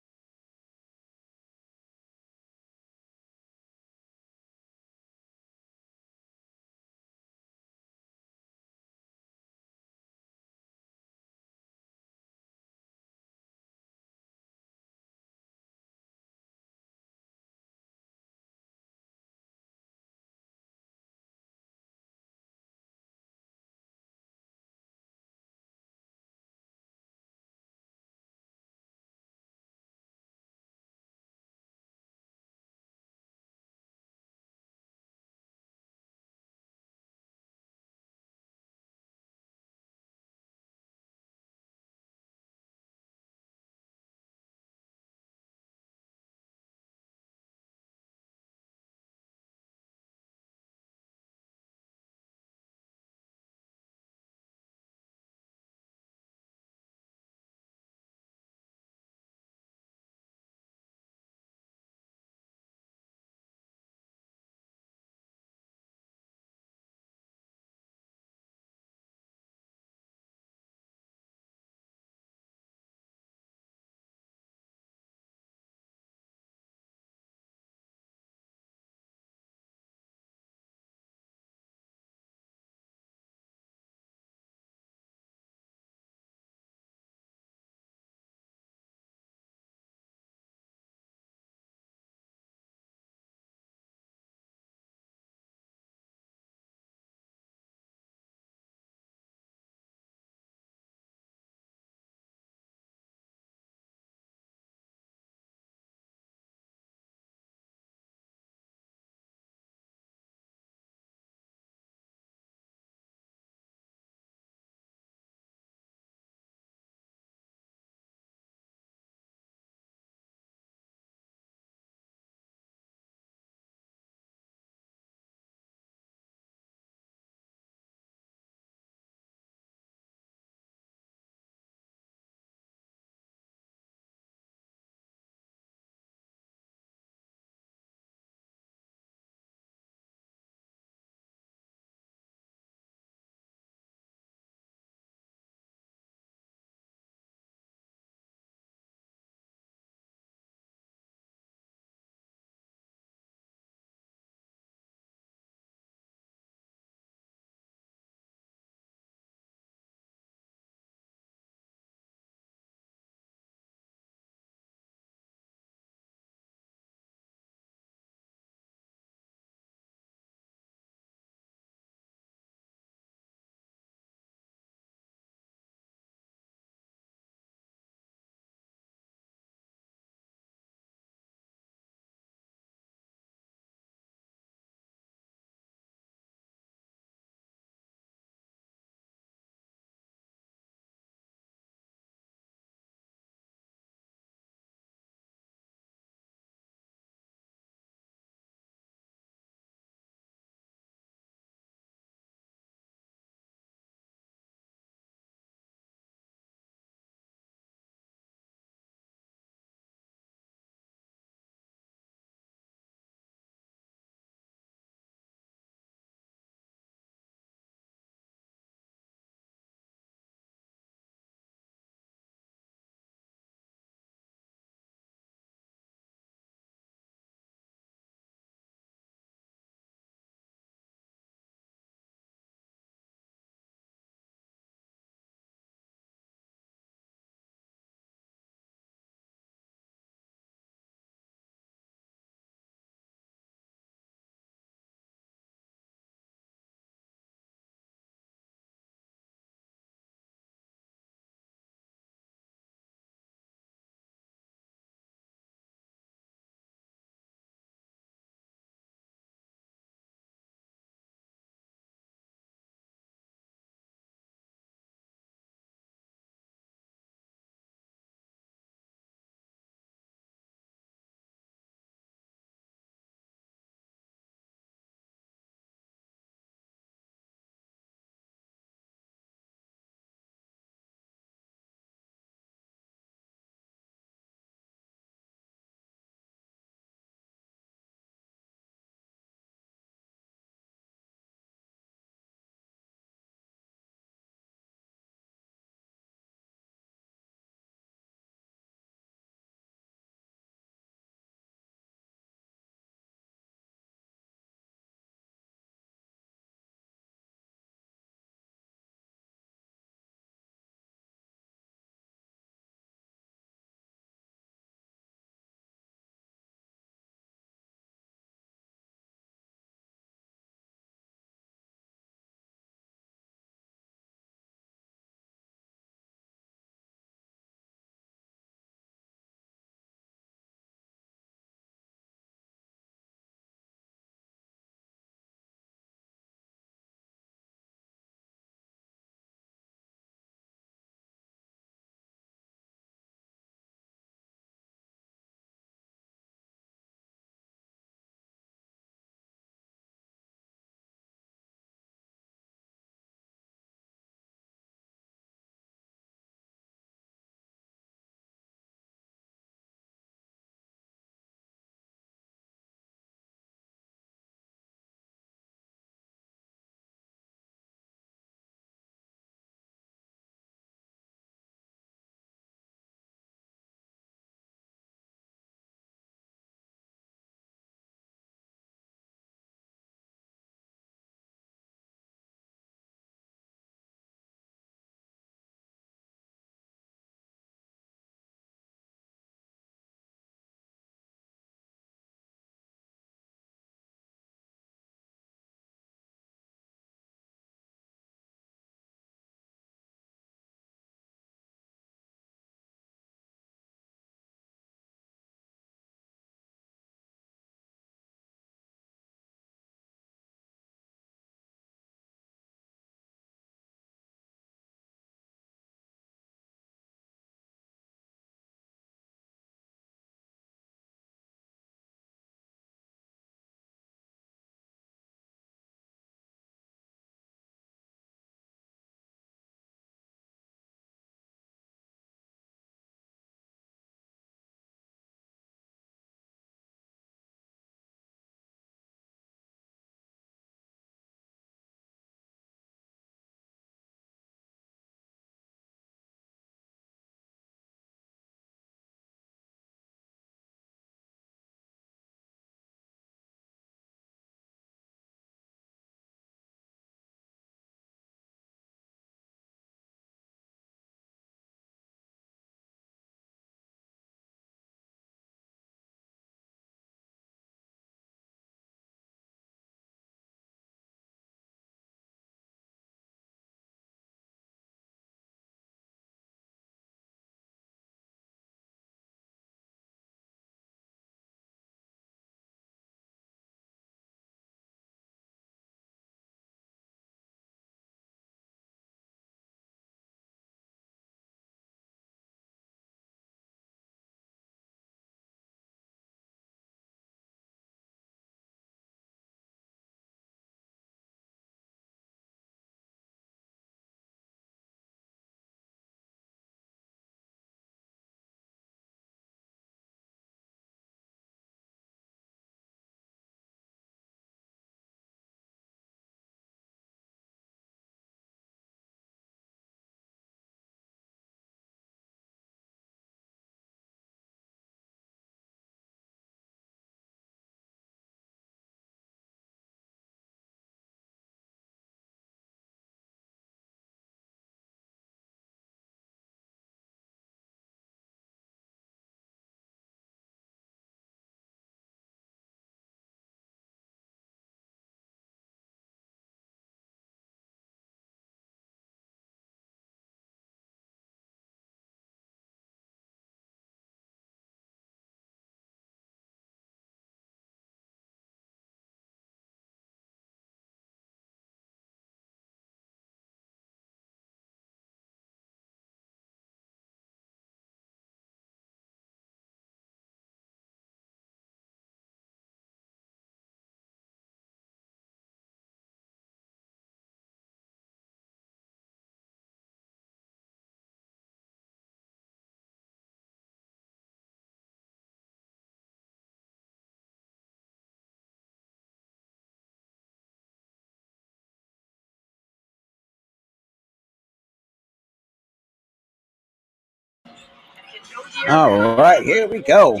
Speaker 1: All right, here we go.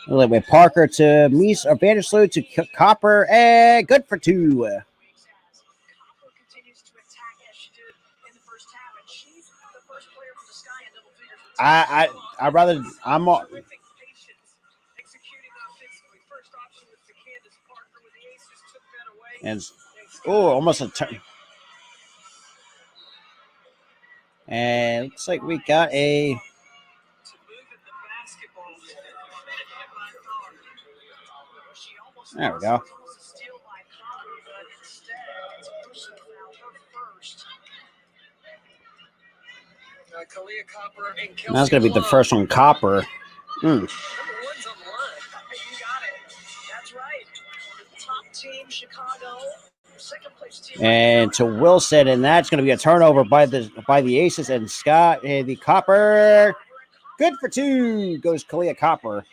Speaker 1: With Parker to Mies or Vandersloot to Copper, and good for two. I rather I'm and almost a turn. And it looks like we got a. There we go. That's going to be the first one, Copper.
Speaker 2: That's right. Top team, Chicago.
Speaker 1: And to Wilson, and that's going to be a turnover by the Aces, and Scott and the Copper. Good for two goes Kalia Copper.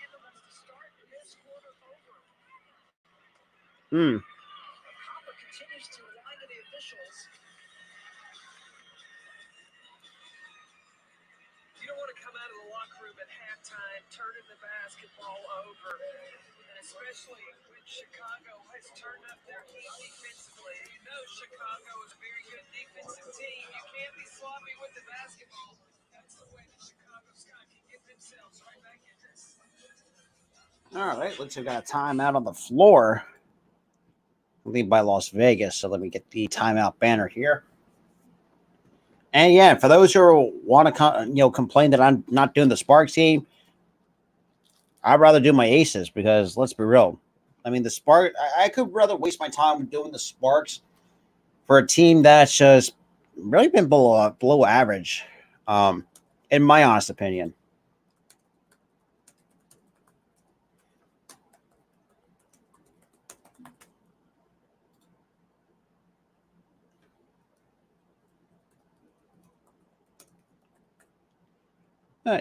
Speaker 2: Turning the basketball over, and especially when Chicago has turned up their heat defensively. You know Chicago is a very good defensive team. You can't be sloppy with the basketball. That's the way that Chicago Sky can get themselves right back in this.
Speaker 1: All right, looks like we got a timeout on the floor. Lead by Las Vegas, so let me get the timeout banner here. And yeah, for those who want to complain that I'm not doing the Sparks game, I'd rather do my Aces because let's be real. I mean, the Spark. I could rather waste my time doing the Sparks for a team that's just really been below average, in my honest opinion.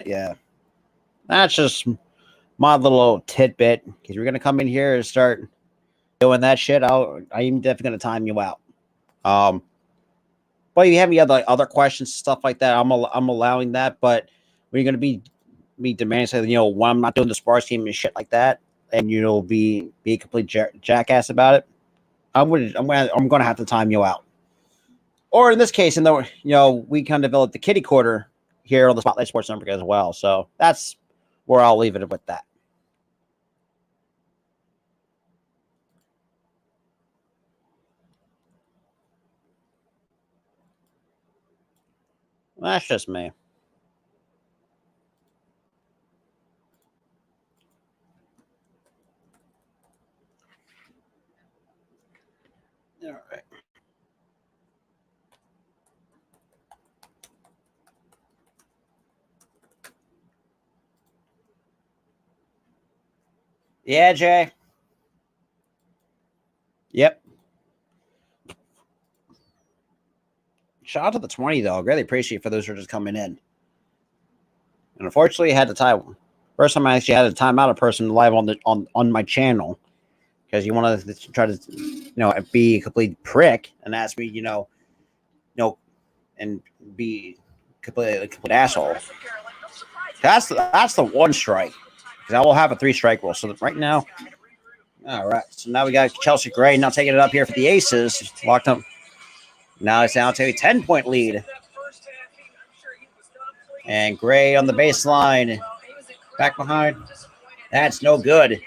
Speaker 1: Yeah, that's just my little tidbit. Because you're gonna come in here and start doing that shit, I'm definitely gonna time you out. But if you have any other questions, stuff like that, I'm allowing that. But when you're gonna be demanding saying, when I'm not doing the Sparks team and shit like that, and be a complete jackass about it, I'm gonna have to time you out. Or in this case, we kind of developed the kitty quarter here on the Spotlight Sports Network as well. So that's where I'll leave it with that. That's just me. All right. Yeah, Jay. Yep. Shout out to the 20, though. I really appreciate it for those who are just coming in. And unfortunately, I had to time. First time I actually had to time out a person live on my channel because you want to try to be a complete prick and ask me and be a complete asshole. That's the one strike because I will have a 3-strike rule. So right now, all right. So now we got Chelsea Gray now taking it up here for the Aces, locked up. Now it's down to a 10-point lead. And Gray on the baseline. Back behind. That's no good.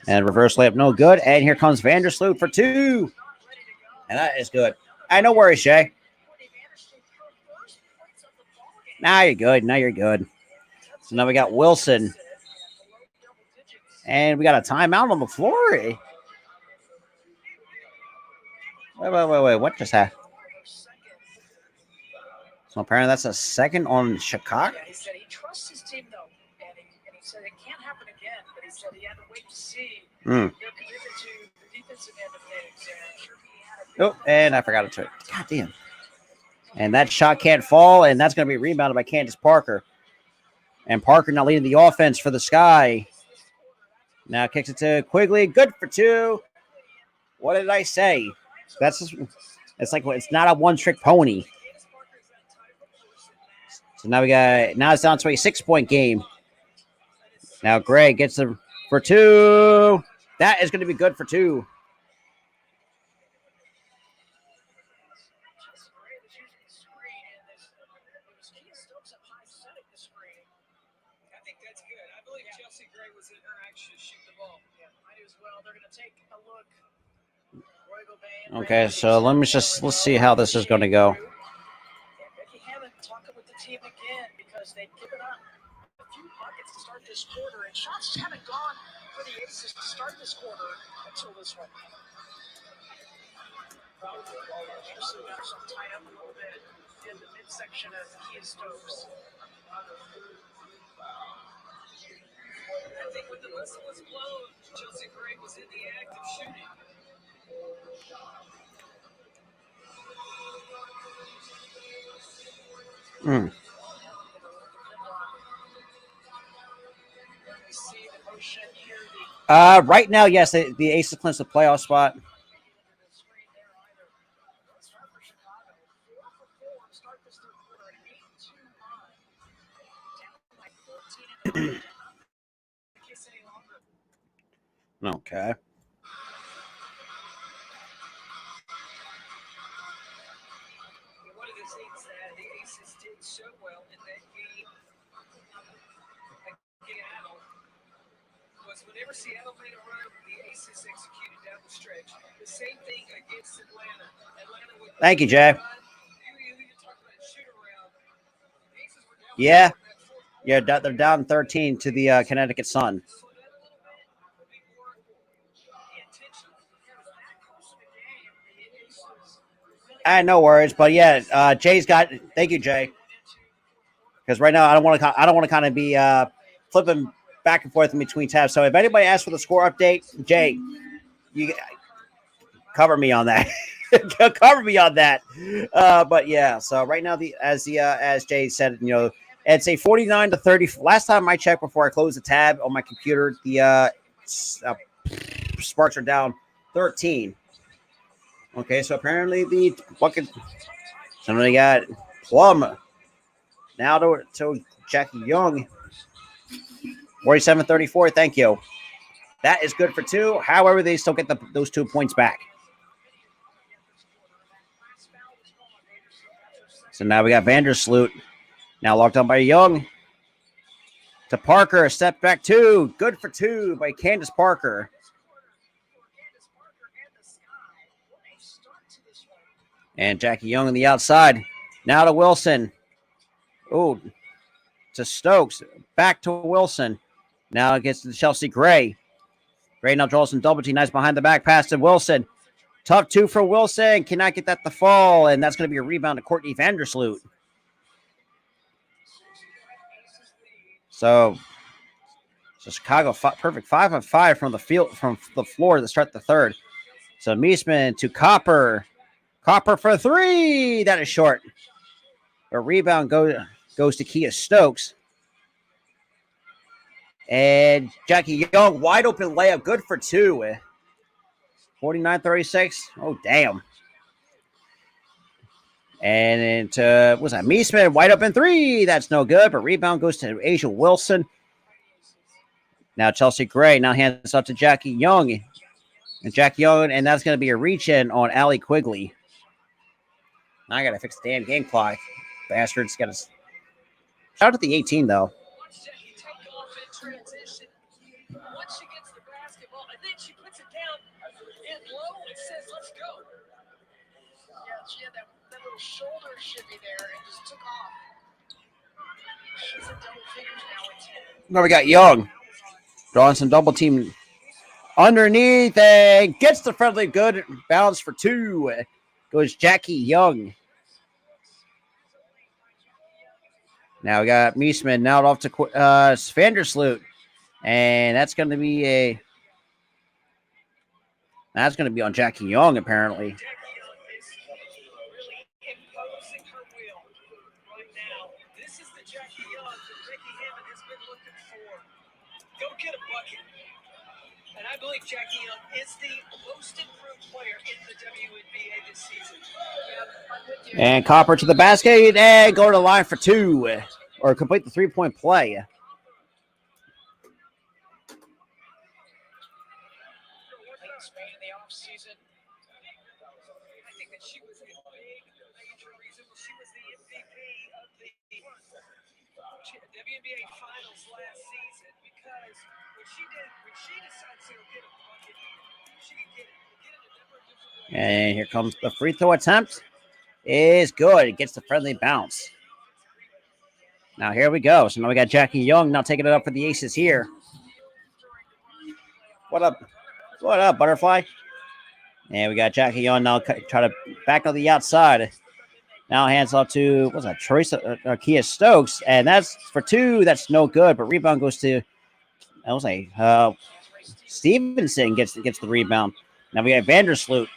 Speaker 1: And reverse layup, no good. And here comes Vandersloot for 2. And that is good. No worries, Shay. Now you're good. Now you're good. So now we got Wilson. And we got a timeout on the floor. Wait. What just happened? So apparently that's a second on Chicago.
Speaker 2: Yeah, he said he trusts his team, though. And he said it can't happen again. But he said he had to wait to see their commitment to the defensive end of things.
Speaker 1: Oh, and I forgot to. God damn. And that shot can't fall, and that's going to be rebounded by Candace Parker. And Parker now leading the offense for the Sky. Now kicks it to Quigley. Good for 2. What did I say? It's not a one-trick pony. So now it's down to a 6-point game. Now Gray gets the for 2. That is going to be good for 2. Okay, so let's see how this is going to go.
Speaker 2: Becky Hammond talking with the team again because they've given up a few buckets to start this quarter, and shots haven't gone for the Aces to start this quarter until this one. Anderson got some tied up a little bit in the midsection of Kia Stokes. I think when the whistle was blown, Chelsea Gray was in the act of shooting.
Speaker 1: Right now, yes, the Aces clinch the playoff spot. Okay.
Speaker 2: One of the things that the Aces did so well in that game against Seattle was whenever Seattle made a run, the Aces executed down the stretch. The same thing against Atlanta.
Speaker 1: Thank you, Jay. Yeah. Yeah, they're down 13 to the Connecticut Sun. No worries, but yeah, Jay's got. Thank you, Jay. Because right now I don't want to kind of be flipping back and forth in between tabs. So if anybody asks for the score update, Jay, you cover me on that. Cover me on that. But yeah, so right now as Jay said, it's a 49-30. Last time I checked before I closed the tab on my computer, the Sparks are down 13. Okay, so apparently the bucket. Somebody got Plum. Now to Jackie Young. 47-34. Thank you. That is good for 2. However, they still get those 2 points back. So now we got Vandersloot. Now locked on by Young. To Parker. Step back 2. Good for 2 by Candace Parker. And Jackie Young on the outside. Now to Wilson. Oh, to Stokes. Back to Wilson. Now it gets to Chelsea Gray. Gray now draws some double T. Nice behind the back pass to Wilson. Tough 2 for Wilson. Cannot get that to fall. And that's going to be a rebound to Courtney Vandersloot. So Chicago perfect 5 of 5 from the field, from the floor to start the third. So Meesman to Copper. Copper for 3. That is short. A rebound goes to Kia Stokes. And Jackie Young, wide open layup, good for 2. 49-36. Oh, damn. And it was that Meesman, wide open 3. That's no good, but rebound goes to Asia Wilson. Now Chelsea Gray now hands up to Jackie Young. And Jackie Young, and that's going to be a reach-in on Allie Quigley. Now I got to fix the damn game clock. Bastards got to... Shout out to the 18, though.
Speaker 2: Once she gets the basketball, and then she puts it down in low and says, let's go. Yeah, she had that little shoulder shimmy there and just took off. She's in double figures now at 10.
Speaker 1: Now we got Young. Drawing some double team underneath and gets the friendly good bounce for 2. Goes Jackie Young. Now we got Meesman now off to Vandersloot. And that's going to be on Jackie Young, apparently.
Speaker 2: Jackie Young is really imposing her will right now. This is the Jackie Young that Becky Hammond has been looking for. Go get a bucket. And I believe Jackie Young is the most improved player in the WNBA this season.
Speaker 1: And Copper to the basket and go to the line for two, or complete the 3-point play.
Speaker 2: Spain in the offseason. I think that she was a big major reason. She was the MVP of the WNBA Finals last season because when she decides to get a bucket, she can get it. Get it a number of different ways.
Speaker 1: And here comes the free throw attempt. Is good. It gets the friendly bounce. Now here we go. So now we got Jackie Young now taking it up for the Aces here. What up? What up, Butterfly? And we got Jackie Young now try to back on the outside. Now hands off to, what's that, Teresa Kia Stokes. And that's for two. That's no good. But rebound goes to, I was like, Stevenson gets the rebound. Now we got Vandersloot.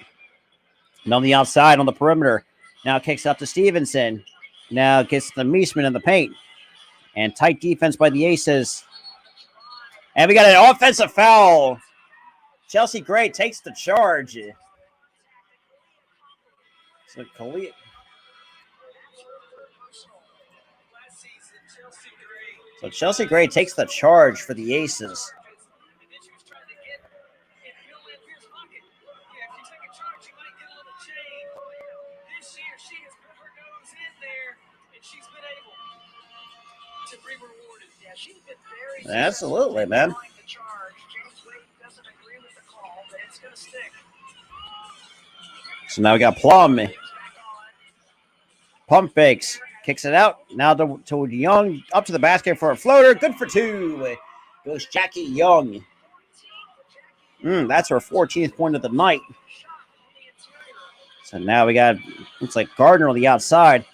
Speaker 1: And on the outside on the perimeter. Now kicks out to Stevenson. Now gets the Meesman in the paint. And tight defense by the Aces. And we got an offensive foul. Chelsea Gray takes the charge. So Chelsea Gray takes the charge for the Aces. Absolutely, man. So now we got Plum. Pump fakes. Kicks it out. Now to Young. Up to the basket for a floater. Good for two. Goes Jackie Young. That's her 14th point of the night. So now we got, looks like Gardner on the outside.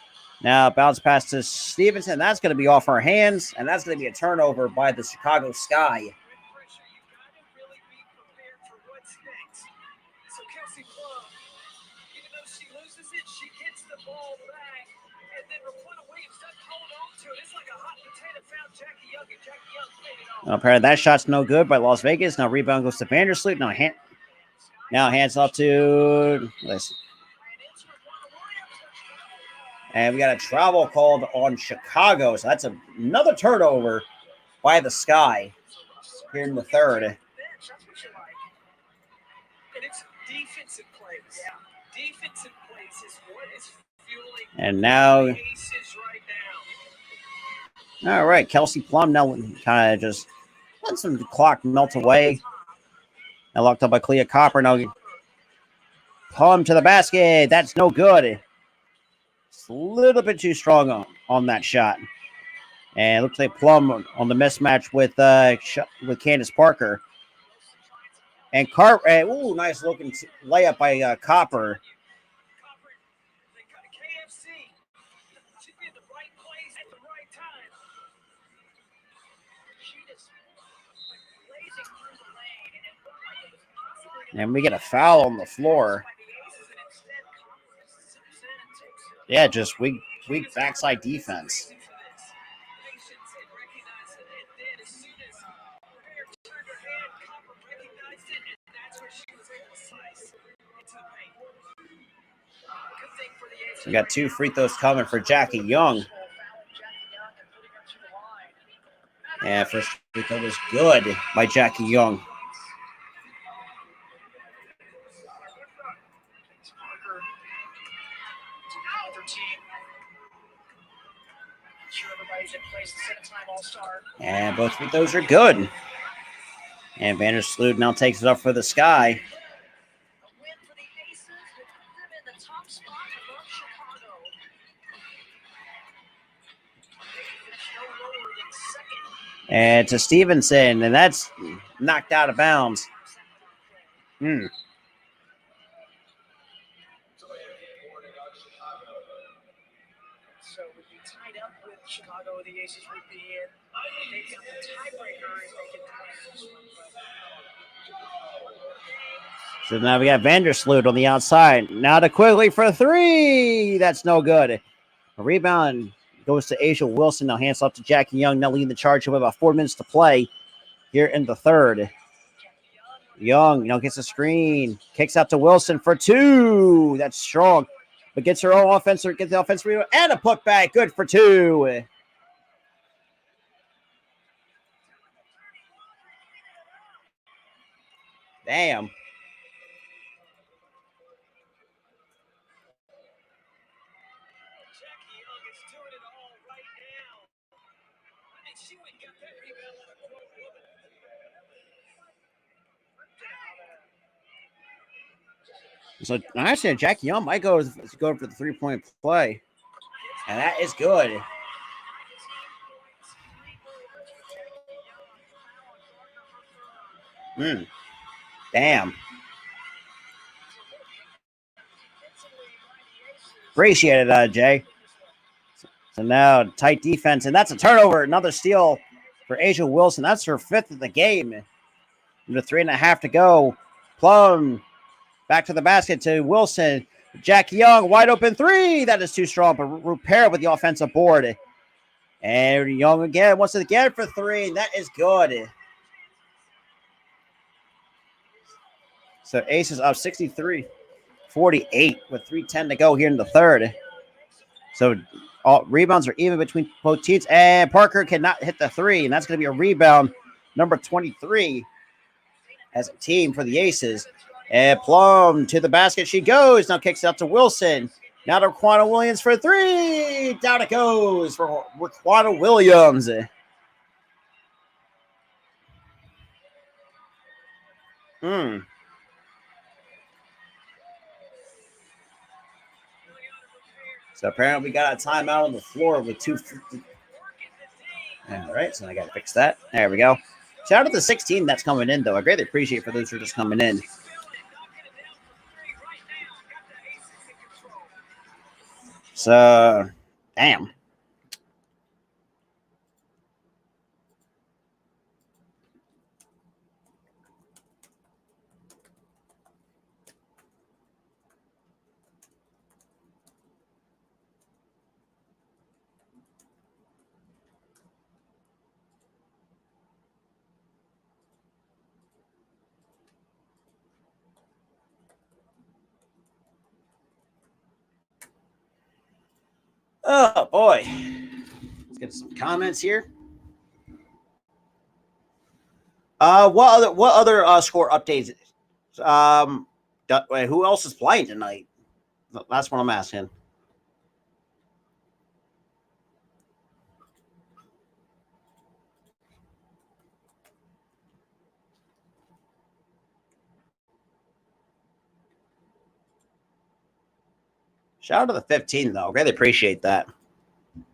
Speaker 1: Now bounce pass to Stevenson. That's going to be off her hands. And that's going to be a turnover by the Chicago Sky. Apparently that shot's no good by Las Vegas. Now rebound goes to Vandersloot. Now hands off to, and we got a travel called on Chicago. So that's another turnover by the Sky here in the third. And now, all right, Kelsey Plum now kind of just let some clock melt away. Now locked up by Clea Copper. Now Plum to the basket. That's no good. It's a little bit too strong on that shot. And it looks like Plum on the mismatch with Candace Parker. And nice looking layup by Copper. And we get a foul on the floor. Yeah, just weak backside defense. So we got two free throws coming for Jackie Young. And first free throw was good by Jackie Young. And both free throws are good. And Vandersloot now takes it up for the Sky. And to Stevenson, and that's knocked out of bounds. So would be tied up with Chicago. The Aces would be in. They got the tiebreaker if they can tie. So now we got Vandersloot on the outside. Now to Quigley for three. That's no good. A rebound goes to Asia Wilson. Now hands off to Jackie Young. Now leading the charge with about 4 minutes to play here in the third. Young, gets a screen, kicks out to Wilson for 2. That's strong, but gets her own offense, gets the offensive rebound and a putback. Good for 2. Damn. So I understand Jackie Young might go for the 3-point play, and that is good. Damn. Appreciate it, Jay. So now tight defense, and that's a turnover. Another steal for A'ja Wilson. That's her 5th of the game. With 3.5 to go. Plum back to the basket to Wilson. Jackie Young, wide open 3. That is too strong, but repair with the offensive board. And Young again wants to get it for 3. And that is good. So Ace is up 63-48 with 3:10 to go here in the third. So all rebounds are even between both teams. And Parker cannot hit the 3. And that's going to be a rebound number 23 as a team for the Aces. And Plum to the basket she goes. Now kicks it out to Wilson. Now to Raquana Williams for 3. Down it goes for Raquana Williams. So apparently we got a timeout on the floor with 2. All right, so I got to fix that. There we go. Shout out to the 16 that's coming in, though. I greatly appreciate for those who are just coming in. So, damn. Oh, boy. Let's get some comments here. What other score updates? Who else is playing tonight? That's what I'm asking. Shout out to the 15, though. Really appreciate that.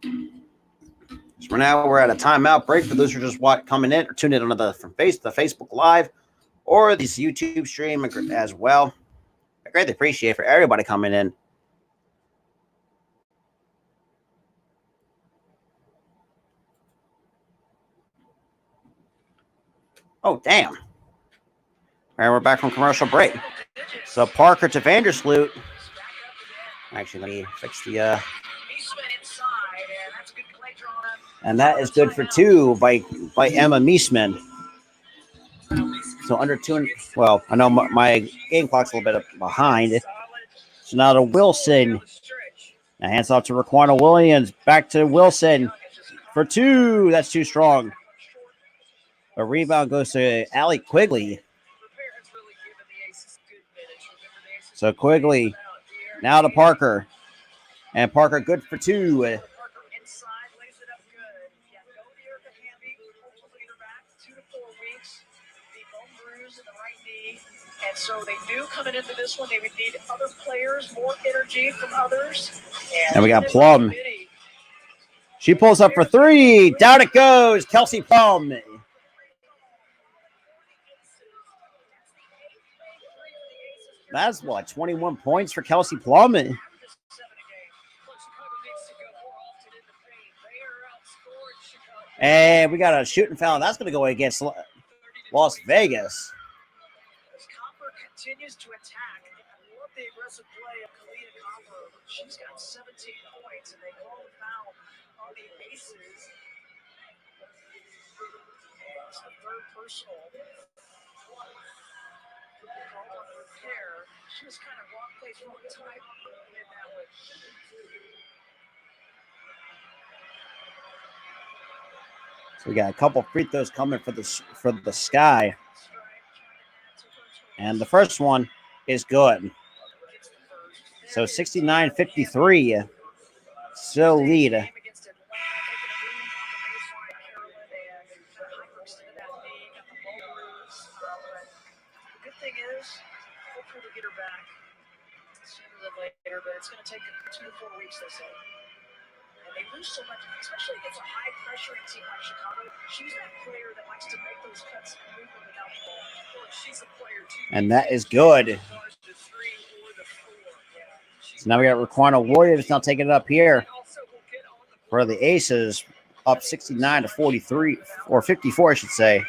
Speaker 1: So now we're at a timeout break for those who are just coming in or tuning in on the Facebook Live or this YouTube stream as well. I greatly appreciate for everybody coming in. Oh, damn. All right, we're back from commercial break. So Parker to Vandersloot. Actually, let me fix the... And that is good for 2 by Emma Meesman. So under 2. Well, I know my game clock's a little bit behind. So now to Wilson. Now hands off to Raquana Williams. Back to Wilson for 2. That's too strong. A rebound goes to Allie Quigley. So Quigley now to Parker. And Parker good for 2.
Speaker 2: And so they knew coming into this one they would need other players, more energy from others.
Speaker 1: And we got Plum. She pulls up for 3. Down it goes. Kelsey Plum. That's 21 points for Kelsey Plum. And we got a shooting foul. That's going to go against Las Vegas.
Speaker 2: Continues to attack. I love the aggressive play of Kalina Copper. She's got 17 points, and they call the foul on the Aces. It's the 3rd personal. She was kind of wrong place, wrong time in that one.
Speaker 1: So we got a couple free throws coming for the Sky. And the first one is good. So 69-53. Still lead.
Speaker 2: Good thing is, hopefully we'll get her back sooner than later, but it's going to take 2 to 4 weeks, they say. And they lose so much, especially against a high-pressuring team like Chicago. She's that player that likes to make those cuts and move them without the ball. She's a player, too.
Speaker 1: And that is good. So now we got Raquana Williams now taking it up here for the Aces, up 69-43, or 54, I should say.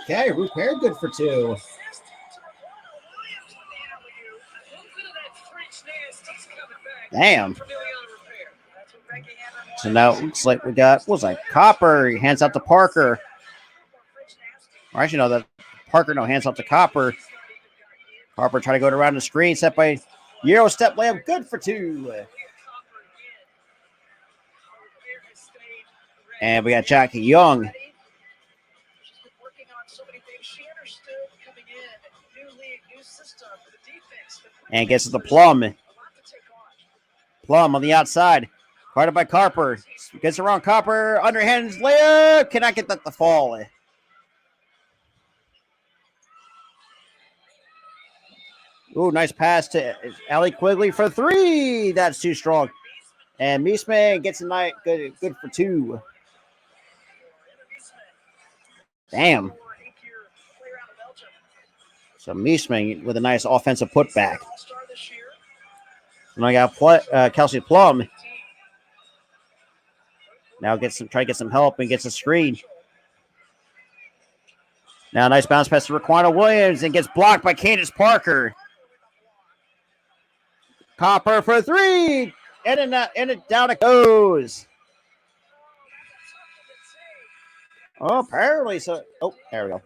Speaker 1: Okay, Repair good for 2. Damn. So now it looks like we got, what was that? Copper. He hands out to Parker. Or actually, no, that Parker, no, hands out to Copper. Harper trying to go around the screen, set by Euro step layup, good for 2. And we got Jackie Young. And gets to the Plum. Plum on the outside. Guarded by Carper. Gets around Copper. Underhand layup. Cannot get that to fall. Ooh, nice pass to Allie Quigley for 3. That's too strong. And Meesman gets a night good for 2. Damn. So Meesman with a nice offensive putback. And I got Kelsey Plum. Now try to get some help and gets a screen. Now nice bounce pass to Raquana Williams and gets blocked by Candace Parker. Copper for 3. In it down it goes. Oh, apparently so. Oh, there we go.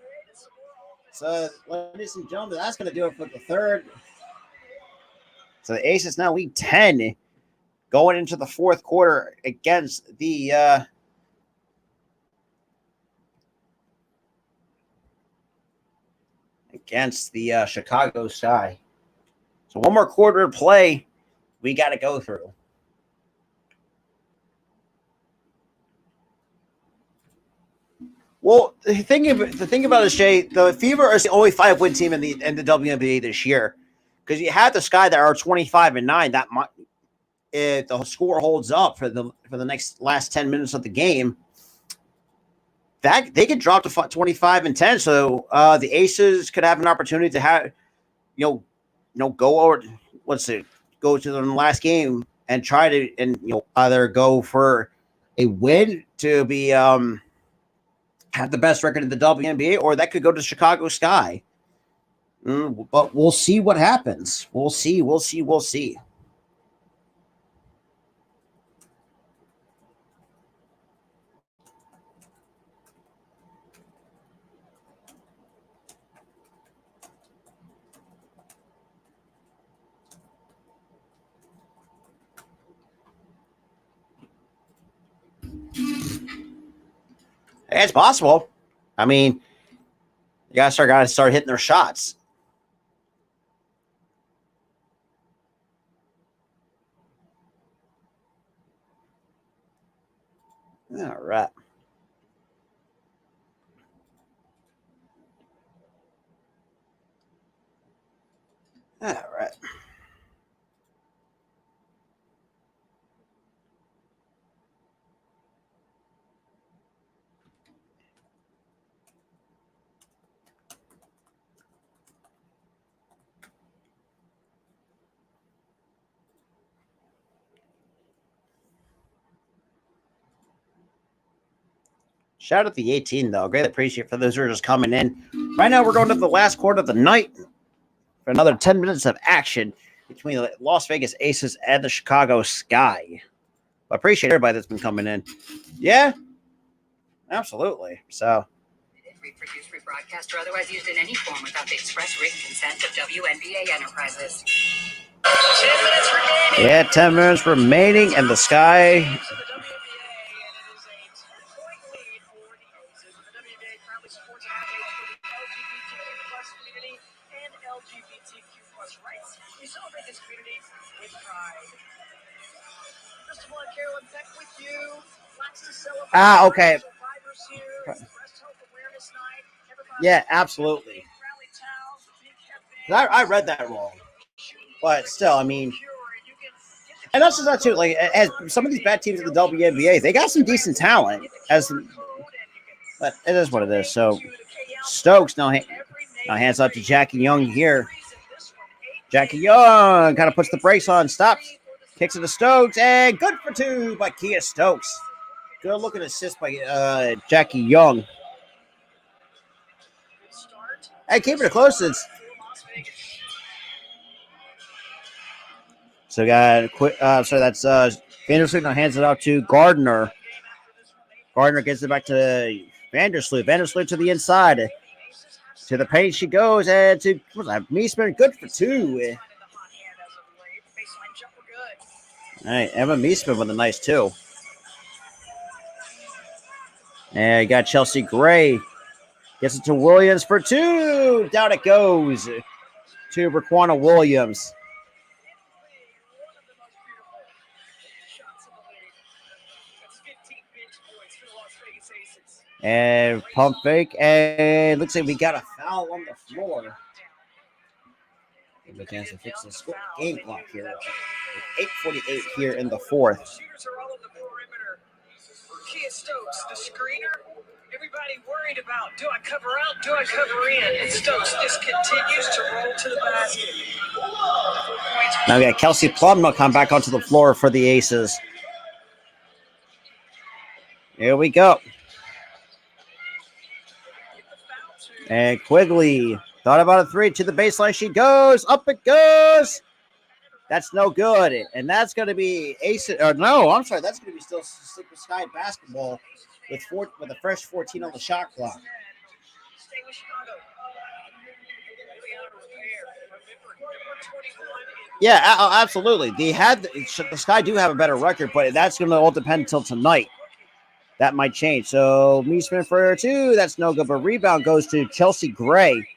Speaker 1: So, ladies and gentlemen, that's going to do it for the third. So the Aces now lead 10 going into the fourth quarter against the Chicago Sky. So one more quarter to play, we got to go through. Well, the thing about it, Shay, the Fever are the only 5-win team in the WNBA this year, because you had the Sky that are 25-9. That might, if the score holds up for the last 10 minutes of the game, that they could drop to 25-10. So the Aces could have an opportunity to have, go over, go to the last game and try to either go for a win to be have the best record in the WNBA, or that could go to Chicago Sky. But we'll see what happens. We'll see. It's possible. I mean, you guys got to start hitting their shots. All right. All right. Shout out the 18, though. Greatly appreciate for those who are just coming in. Right now, we're going to the last quarter of the night for another 10 minutes of action between the Las Vegas Aces and the Chicago Sky. I appreciate everybody that's been coming in. Yeah, absolutely. So,
Speaker 3: Reproduced, rebroadcast, or otherwise used in any form without the express written consent of WNBA Enterprises.
Speaker 2: 10 minutes remaining.
Speaker 1: Yeah, 10 minutes remaining, and the Sky.
Speaker 2: To the WNBA, and it is a 10-point lead for the Aces. The WNBA proudly supports athletes for the LGBTQ+ community and LGBTQ+ rights. We celebrate this community with pride. Crystal and Carolyn Peck with you. Lots to celebrate.
Speaker 1: Okay.
Speaker 2: Survivors here. It's Breast Health Awareness Night. Everybody
Speaker 1: Yeah, absolutely.
Speaker 2: rally towels, the pink headband.
Speaker 1: I read that wrong. But still, I mean, and that's just not too. Like, as some of these bad teams in the WNBA, they got some decent talent. But it is what it is. So Stokes now hands up to Jackie Young here. Jackie Young kind of puts the brakes on, stops, kicks it to Stokes, and good for two by Kia Stokes. Good looking assist by Jackie Young. Hey, keeping it close. So got that's Vandersloot now hands it out to Gardner. Gardner gets it back to Vandersloot. Vandersloot to the inside. To the paint she goes, and to Meesman, good for two. All right, Emma Meesman with a nice two. And you got Chelsea Gray. Gets it to Williams for two. Down it goes to Raquana Williams. And pump fake, and looks like we got a foul on the floor. Give a chance to fix the game clock here. 8:48 here in the fourth.
Speaker 2: Shooters are all on the perimeter. Kia Stokes, the screener. Everybody worried about, do I cover out, do I cover in? And Stokes just continues to roll to the basket.
Speaker 1: Now we got Kelsey Plum will come back onto the floor for the Aces. Here we go. And Quigley thought about a three to the baseline. She goes. Up it goes. That's no good. And that's going to be Ace. Or no, I'm sorry. That's going to be still Super Sky basketball with a fresh 14 on the shot clock. Yeah, absolutely. The Sky do have a better record, but that's going to all depend until tonight. That might change. So Meesman for two. That's no good. But rebound goes to Chelsea Gray.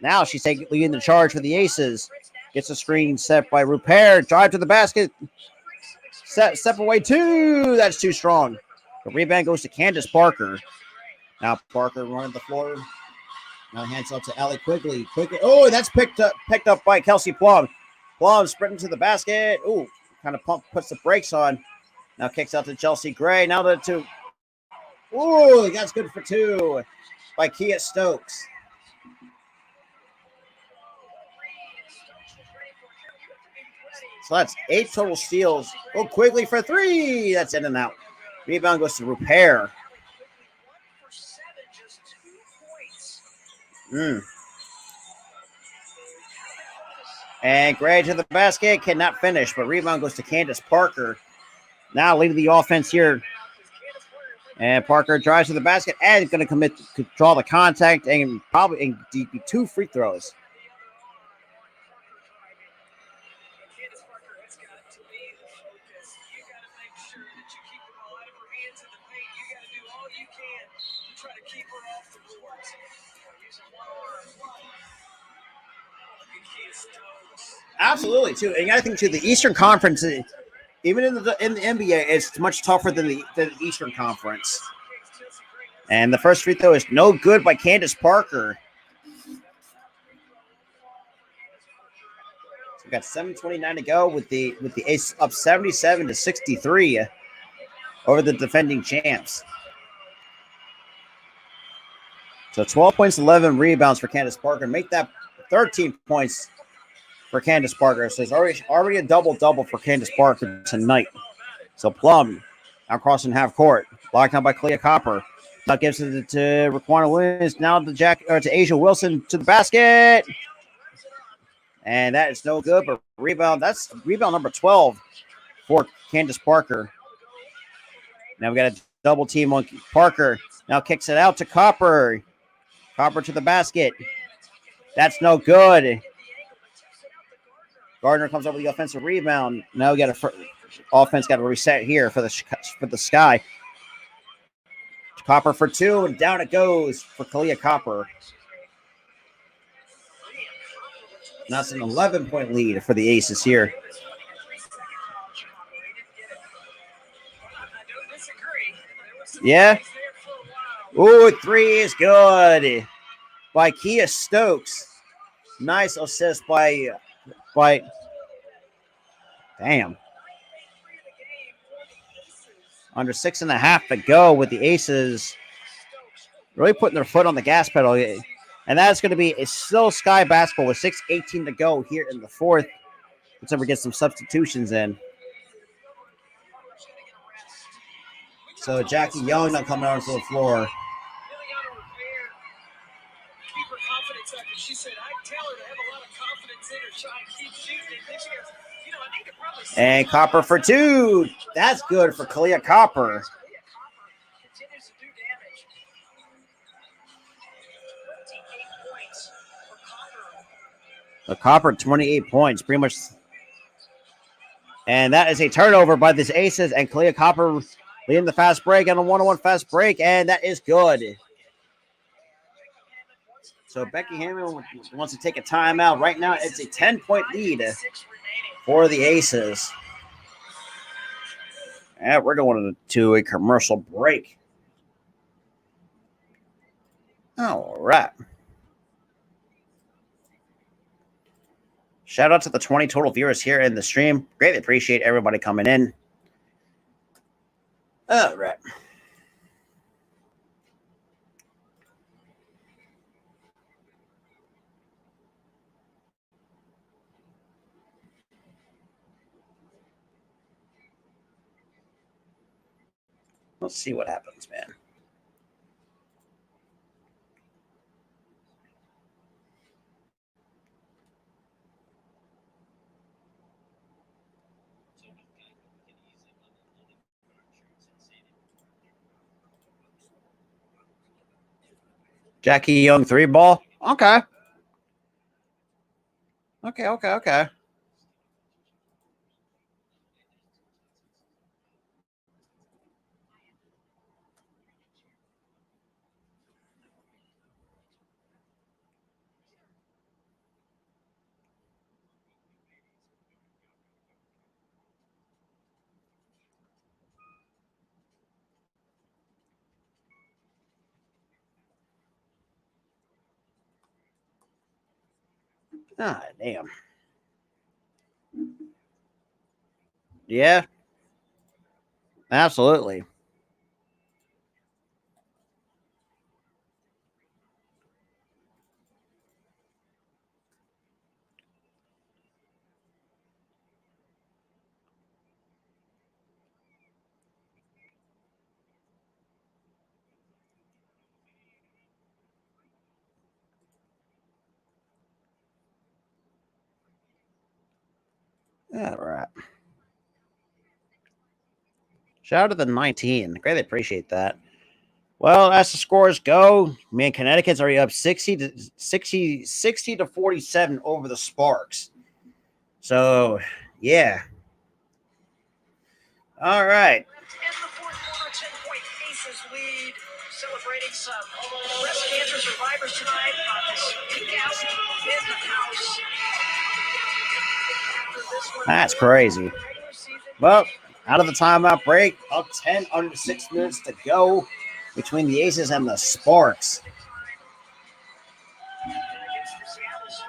Speaker 1: Now she's leading the charge for the Aces. Gets a screen set by Rupert. Drive to the basket. Step away two. That's too strong. The rebound goes to Candace Parker. Now Parker running the floor. Now hands up to Allie Quigley. Oh, that's picked up by Kelsey Plum. Plum sprinting to the basket. Ooh, kind of puts the brakes on. Now kicks out to Chelsea Gray. Now to two. Ooh, that's good for two by Kia Stokes. So that's 8 total steals. Oh, Quigley for three. That's in and out. Rebound goes to Repair. And Gray to the basket. Cannot finish, but rebound goes to Candace Parker. Now leading the offense here. And Parker drives to the basket and is going to draw the contact and probably two free throws. Absolutely, too. And you got to think, too, the Eastern Conference, even in the NBA, it's much tougher than the Eastern Conference. And the first free throw is no good by Candace Parker. So we got 7:29 to go with the Ace up 77-63 over the defending champs. So 12 points, 11 rebounds for Candace Parker. Make that 13 points for Candace Parker. So it's already a double-double for Candace Parker tonight. So Plum now crossing half court. Blocked out by Clea Copper. Now gives it to Raquana Williams. Now to Asia Wilson to the basket. And that is no good, but rebound. That's rebound number 12 for Candace Parker. Now we got a double team on Parker. Now kicks it out to Copper. Copper to the basket. That's no good. Gardner comes up with the offensive rebound. Now we got offense got to reset here for the Sky. Copper for two, and down it goes for Kahleah Copper. That's an 11-point lead for the Aces here. Yeah. Ooh, three is good by Kia Stokes. Nice assist by damn. Under 6.5 to go with the Aces really putting their foot on the gas pedal. And that's going to be a still Sky basketball with 6:18 to go here in the fourth. Until we get some substitutions in. So Jackie Young not coming onto the floor. And Copper for two. That's good for Kahleah Copper. The Copper, 28 points, pretty much. And that is a turnover by the Aces, and Kahleah Copper leading the fast break on a 1-on-1 fast break, and that is good. So Becky Hammond wants to take a timeout. Right now, it's a 10-point lead for the Aces. And we're going to a commercial break. All right. Shout out to the 20 total viewers here in the stream. Greatly appreciate everybody coming in. All right. Let's see what happens, man. Jackie Young 3-ball. Okay. Okay. Ah, damn. Yeah. Absolutely. All right. Shout out to the 19. Greatly appreciate that. Well, as the scores go, man, Connecticut's already up 60 to 47 over the Sparks. So, yeah. All right.
Speaker 2: Celebrating some breast cancer survivors tonight on this peak out in the house.
Speaker 1: That's crazy. Well, out of the timeout break, up 10 under 6 minutes to go between the Aces and the Sparks.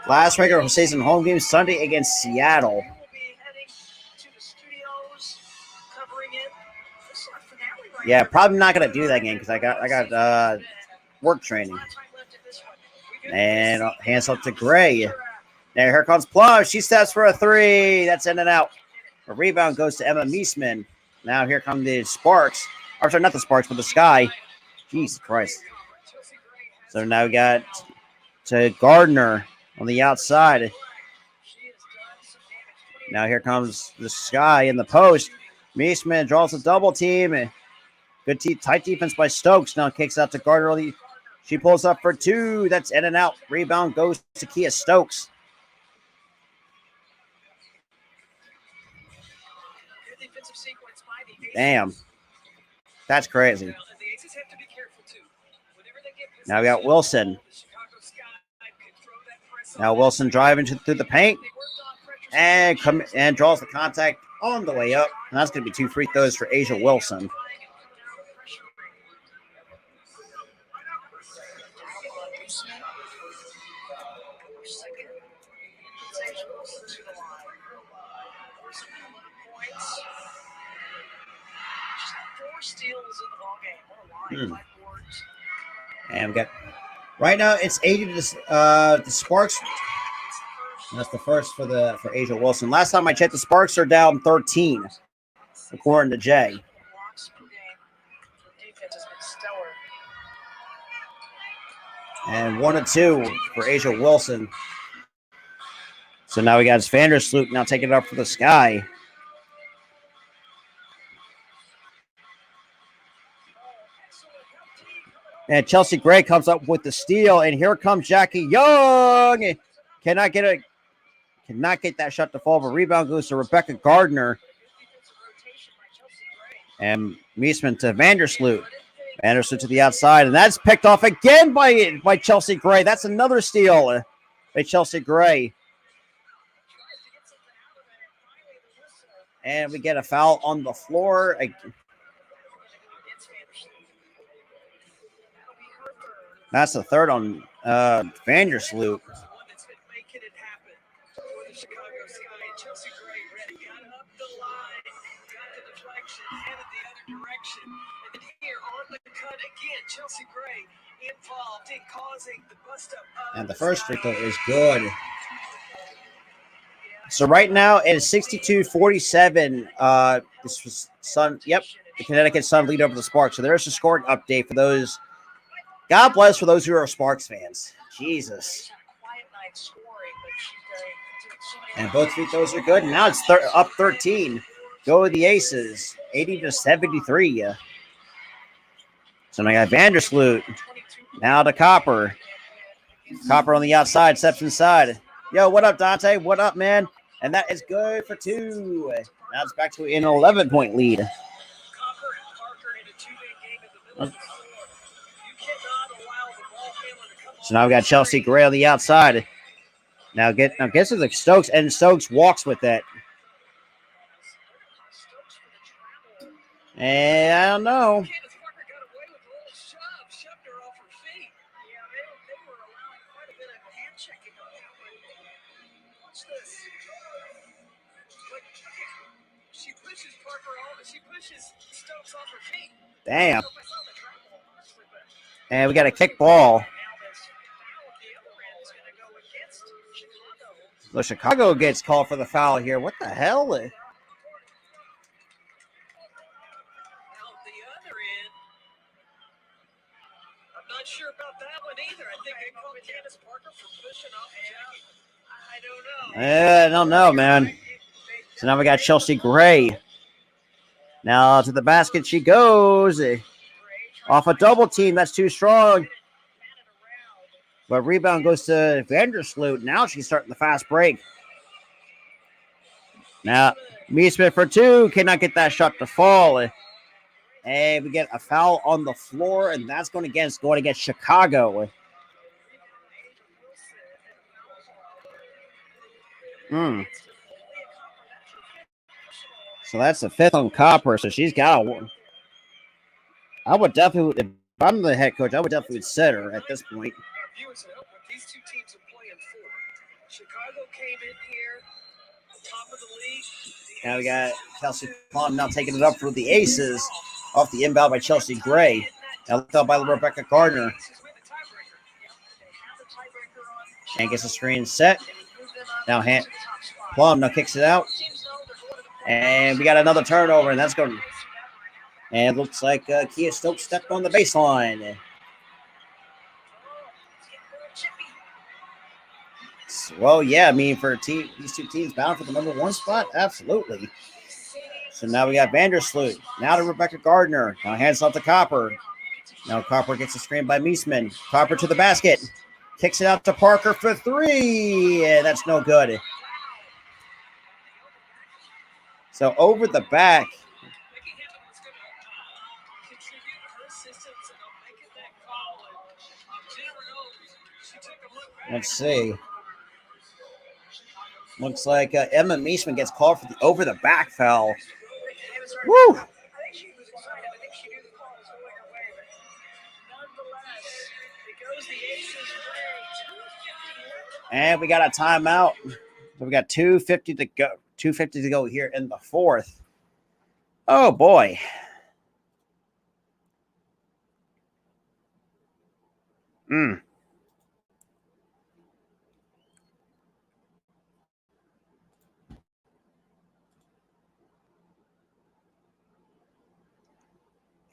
Speaker 1: Last regular season home game Sunday against Seattle. Yeah, probably not gonna do that game because I got work training. And hands up to Gray. Now here comes Plum. She steps for a three. That's in and out. A rebound goes to Emma Meesman. Now here come the Sparks. Or sorry, not the Sparks, but the Sky. Jesus Christ. So now we got to Gardner on the outside. Now here comes the Sky in the post. Meesman draws a double team. Good tight defense by Stokes. Now kicks out to Gardner. She pulls up for two. That's in and out. Rebound goes to Kia Stokes. Damn. That's crazy. Now we got Wilson. Now Wilson driving through the paint and draws the contact on the way up. And that's going to be 2 free throws for A'ja Wilson. And we got right now it's 80 to the Sparks. That's the first for A'ja Wilson. Last time I checked, the Sparks are down 13, according to Jay. And 1 and 2 for A'ja Wilson. So now we got Vandersloot now taking it up for the Sky. And Chelsea Gray comes up with the steal, and here comes Jackie Young. Cannot get that shot to fall. But rebound goes to Rebecca Gardner. And Meesman to Vandersloot. Vandersloot to the outside, and that's picked off again by Chelsea Gray. That's another steal by Chelsea Gray. And we get a foul on the floor. That's the third on Vandersloot. And the first free throw is good. So right now it is 62-47. This was Sun. Yep, the Connecticut Sun lead over the Sparks. So there's a scoring update for those. God bless for those who are Sparks fans. Jesus. And both free throws are good. Now it's up 13. Go the Aces, 80-73. So I got Vandersloot. Now to Copper. Copper on the outside, steps inside. Yo, what up, Dante? What up, man? And that is good for 2. Now it's back to an 11-point lead. So now we got Chelsea Gray on the outside. Now gets to the Stokes, and Stokes walks with it. And I don't know. Damn. And we got a kick ball. So Chicago gets called for the foul here. What the hell?
Speaker 2: I'm not sure about that one either. I think they called Candace Parker for pushing off Jackie. I don't know.
Speaker 1: I don't know, man. So now we got Chelsea Gray. Now to the basket she goes. Off a double team. That's too strong. But rebound goes to Vandersloot. Now she's starting the fast break. Now, Meesmith for 2. Cannot get that shot to fall. And we get a foul on the floor, and that's going against Chicago. So that's the 5th on Copper. So she's got a one. I would definitely, if I'm the head coach, I would definitely sit her at this point.
Speaker 2: These two teams are playing for. Chicago came in here, top of the league.
Speaker 1: Now we got Kelsey Plum now taking it up for the Aces off the inbound by Chelsea Gray. Now looked up by Rebecca Gardner. And gets the screen set. Now Plum now kicks it out. And we got another turnover, and that's going. And it looks like Kia Stokes stepped on the baseline. Well, yeah, I mean, for these two teams bound for the number 1 spot, absolutely. So now we got Vandersloot. Now to Rebecca Gardner. Now hands off to Copper. Now Copper gets a screen by Meesman. Copper to the basket. Kicks it out to Parker for three. And that's no good. So over the back. Let's see. Looks like Emma Meesman gets called for the over the back foul. Woo! And we got a timeout. So we got 2:50 to go. 2:50 to go here in the fourth. Oh boy.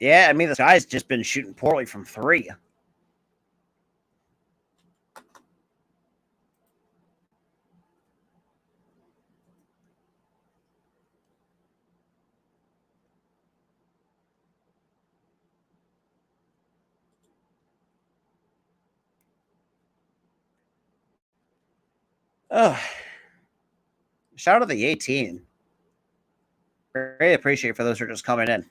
Speaker 1: Yeah, I mean, this guy's just been shooting poorly from three. Shout out to the 18. Very appreciate for those who are just coming in.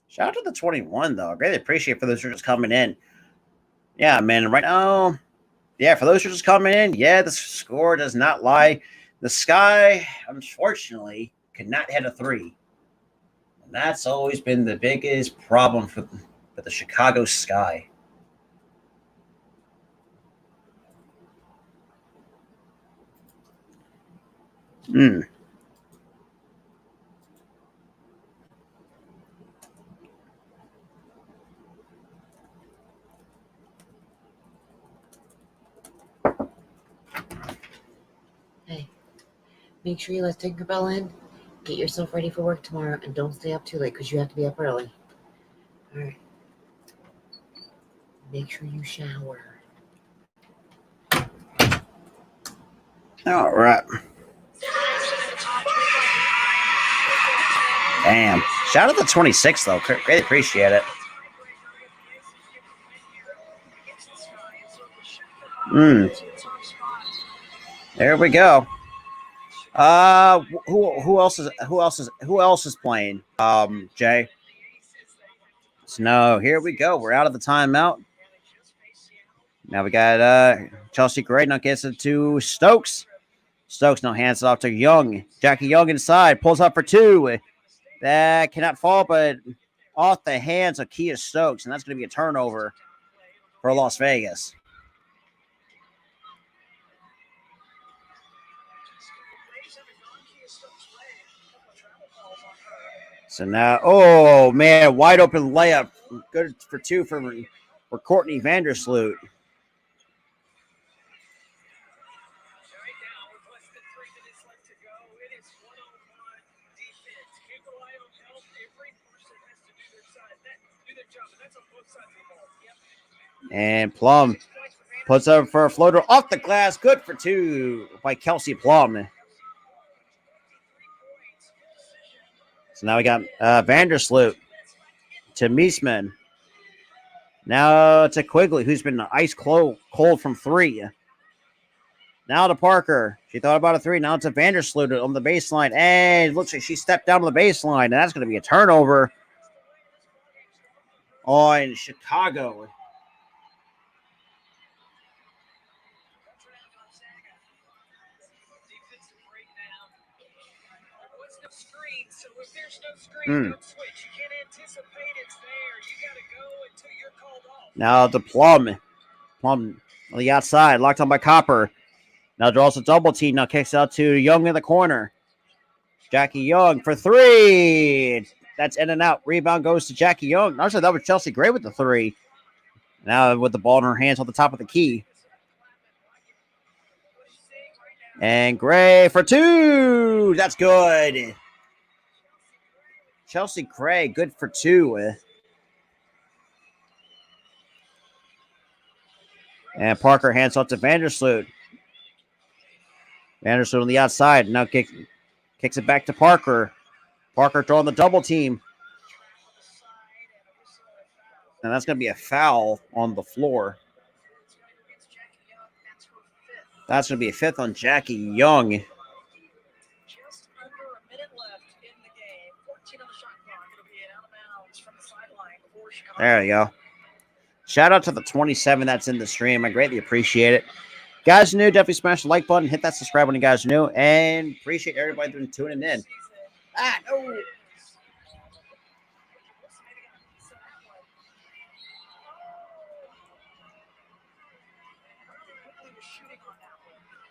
Speaker 1: Shout out to the 21, though. I greatly appreciate for those who are just coming in. Yeah, man. Right now, yeah, for those who are just coming in, yeah, the score does not lie. The Sky, unfortunately, could not hit a three. And that's always been the biggest problem for the Chicago Sky.
Speaker 4: Hey, make sure you let Tinkerbell in. Get yourself ready for work tomorrow and don't stay up too late because you have to be up early. All right. Make sure you shower.
Speaker 1: All right. Damn. Shout out to 26, though. Greatly appreciate it. There we go. Who else is playing? Jay. So no, here we go. We're out of the timeout. Now we got Chelsea Gray now gets it to Stokes. Stokes now hands it off to Young. Jackie Young inside, pulls up for two. That cannot fall, but off the hands of Kia Stokes, and that's going to be a turnover for Las Vegas. So now, oh man, wide open layup, good for two for Courtney Vandersloot. And Plum puts up for a floater off the glass. Good for two by Kelsey Plum. So now we got Vandersloot to Meesman. Now to Quigley, who's been ice cold from three. Now to Parker. She thought about a three. Now to Vandersloot on the baseline. And it looks like she stepped down on the baseline. And that's going to be a turnover on Chicago. Now to Plum. Plum on the outside, locked on by Copper. Now draws a double team. Now kicks out to Young in the corner. Jackie Young for three. That's in and out. Rebound goes to Jackie Young. Actually, that was Chelsea Gray with the three. Now with the ball in her hands on the top of the key. And Gray for two. That's good. Chelsea Gray, good for two. And Parker hands off to Vandersloot. Vandersloot on the outside. Now kicks it back to Parker. Parker throwing the double team. And that's going to be a foul on the floor. That's going to be a fifth on Jackie Young.
Speaker 2: Just under a minute left in the game. 14 on the shot clock. It'll be an out of bounds from the sideline before Chicago.
Speaker 1: There you go. Shout out to the 27 that's in the stream. I greatly appreciate it. Guys new, definitely smash the like button. Hit that subscribe when you guys are new. And appreciate everybody tuning in. Ah, no.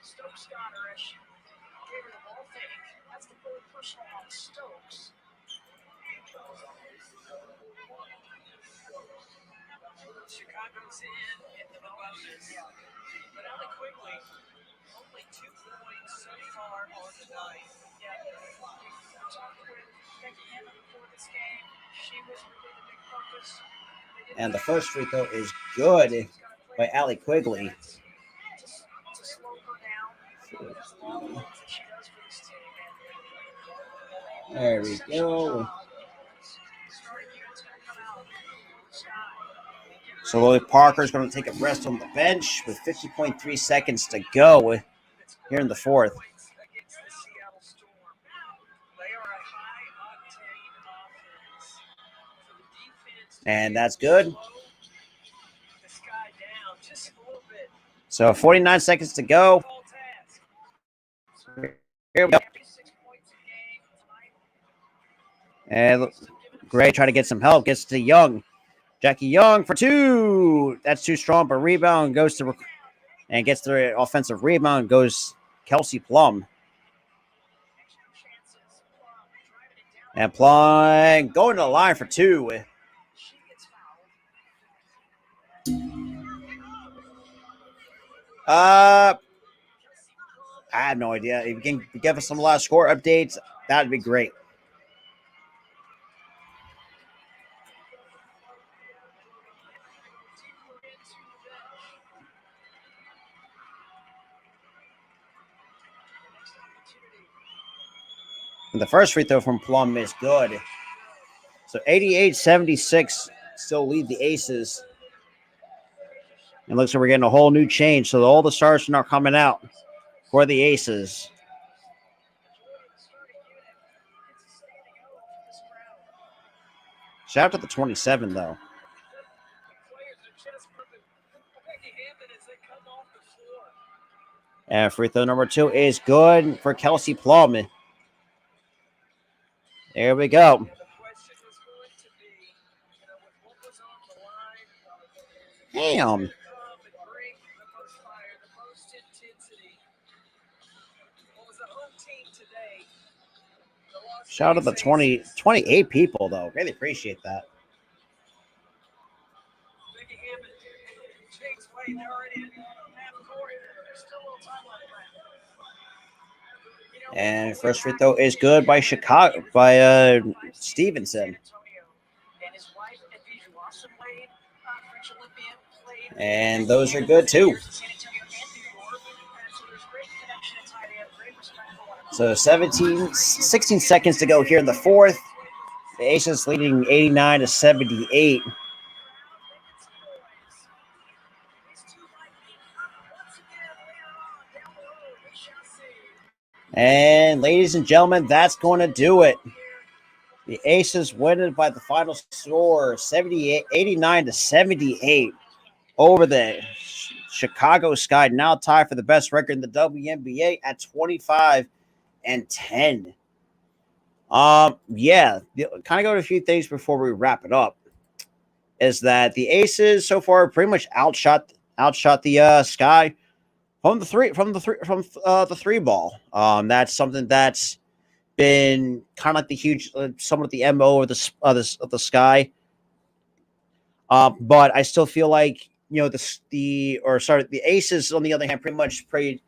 Speaker 2: Stokes got her as she gave her the ball fake. That's the third personal on Stokes. Chicago's in the bonus. But Allie Quigley, only 2 points so far on the night. Yeah, we talked with Becky Hammond before this game. She was really the big focus.
Speaker 1: And the first free throw is good by Allie Quigley.
Speaker 2: To slow her down. That's a lot of things that she does for this team.
Speaker 1: There we go. So Lily Parker is going to take a rest on the bench with 50.3 seconds to go here in the fourth. And that's good. So 49 seconds to go. Here we go. And Gray trying to get some help. Gets to Young. Jackie Young for two. That's too strong, but rebound goes to and gets the offensive rebound. Goes Kelsey Plum. And Plum going to the line for two. I have no idea. If you can give us some last score updates, that'd be great. And the first free throw from Plum is good. So 88-76 still lead the Aces. It looks like we're getting a whole new change. So all the stars are now coming out for the Aces. Shout out to the 27, though. And free throw number 2 is good for Kelsey Plum. There we go. Damn. Shout out to the 28 people, though. Really appreciate that. And first free throw is good by Chicago, by Stevenson. And those are good, too. So 16 seconds to go here in the fourth. The Aces leading 89-78. And ladies and gentlemen, that's going to do it. The Aces win it by the final score, 89-78 over the Chicago Sky, now tied for the best record in the WNBA at 25-10. Yeah, kind of go to a few things before we wrap it up. Is that the Aces so far pretty much outshot the Sky from the three ball. That's something that's been kind of like the huge, somewhat the MO of the Sky. But I still feel like the Aces on the other hand pretty much played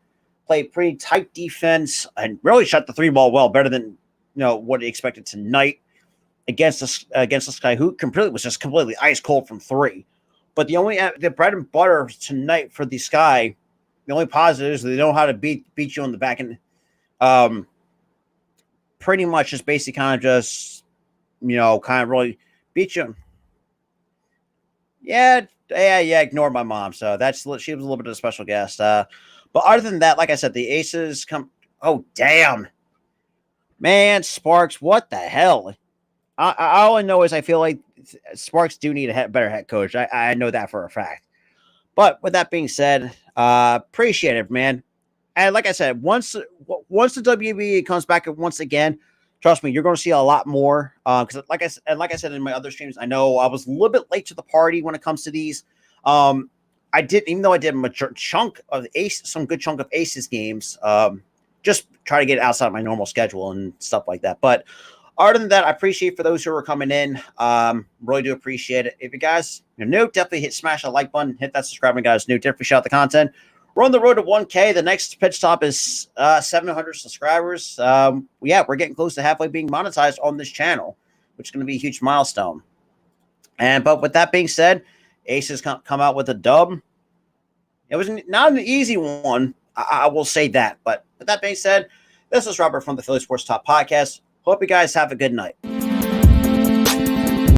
Speaker 1: pretty tight defense and really shot the 3 ball well, better than what he expected tonight against the Sky, who was just completely ice cold from 3. But the bread and butter tonight for the Sky, the only positive is they know how to beat you on the back end. Pretty much just basically kind of really beat you. Yeah. Ignore my mom. So she was a little bit of a special guest. But other than that, like I said, the Aces come. Oh damn, man, Sparks! What the hell? All I know is I feel like Sparks do need a better head coach. I know that for a fact. But with that being said, appreciate it, man. And like I said, once the WBA comes back once again, trust me, you're going to see a lot more. Because like I said in my other streams, I know I was a little bit late to the party when it comes to these. Even though I did a chunk of some good chunk of Aces games, just try to get outside my normal schedule and stuff like that. But other than that, I appreciate for those who are coming in. Really do appreciate it. If you guys are new, definitely smash that like button, hit that subscribe button, guys. New, definitely shout out the content. We're on the road to 1K. The next pitch stop is 700 subscribers. We're getting close to halfway being monetized on this channel, which is going to be a huge milestone. But with that being said, Aces come out with a dub. It was not an easy one, I will say that. But with that being said, this is Robert from the Philly Sports Talk Podcast. Hope you guys have a good night.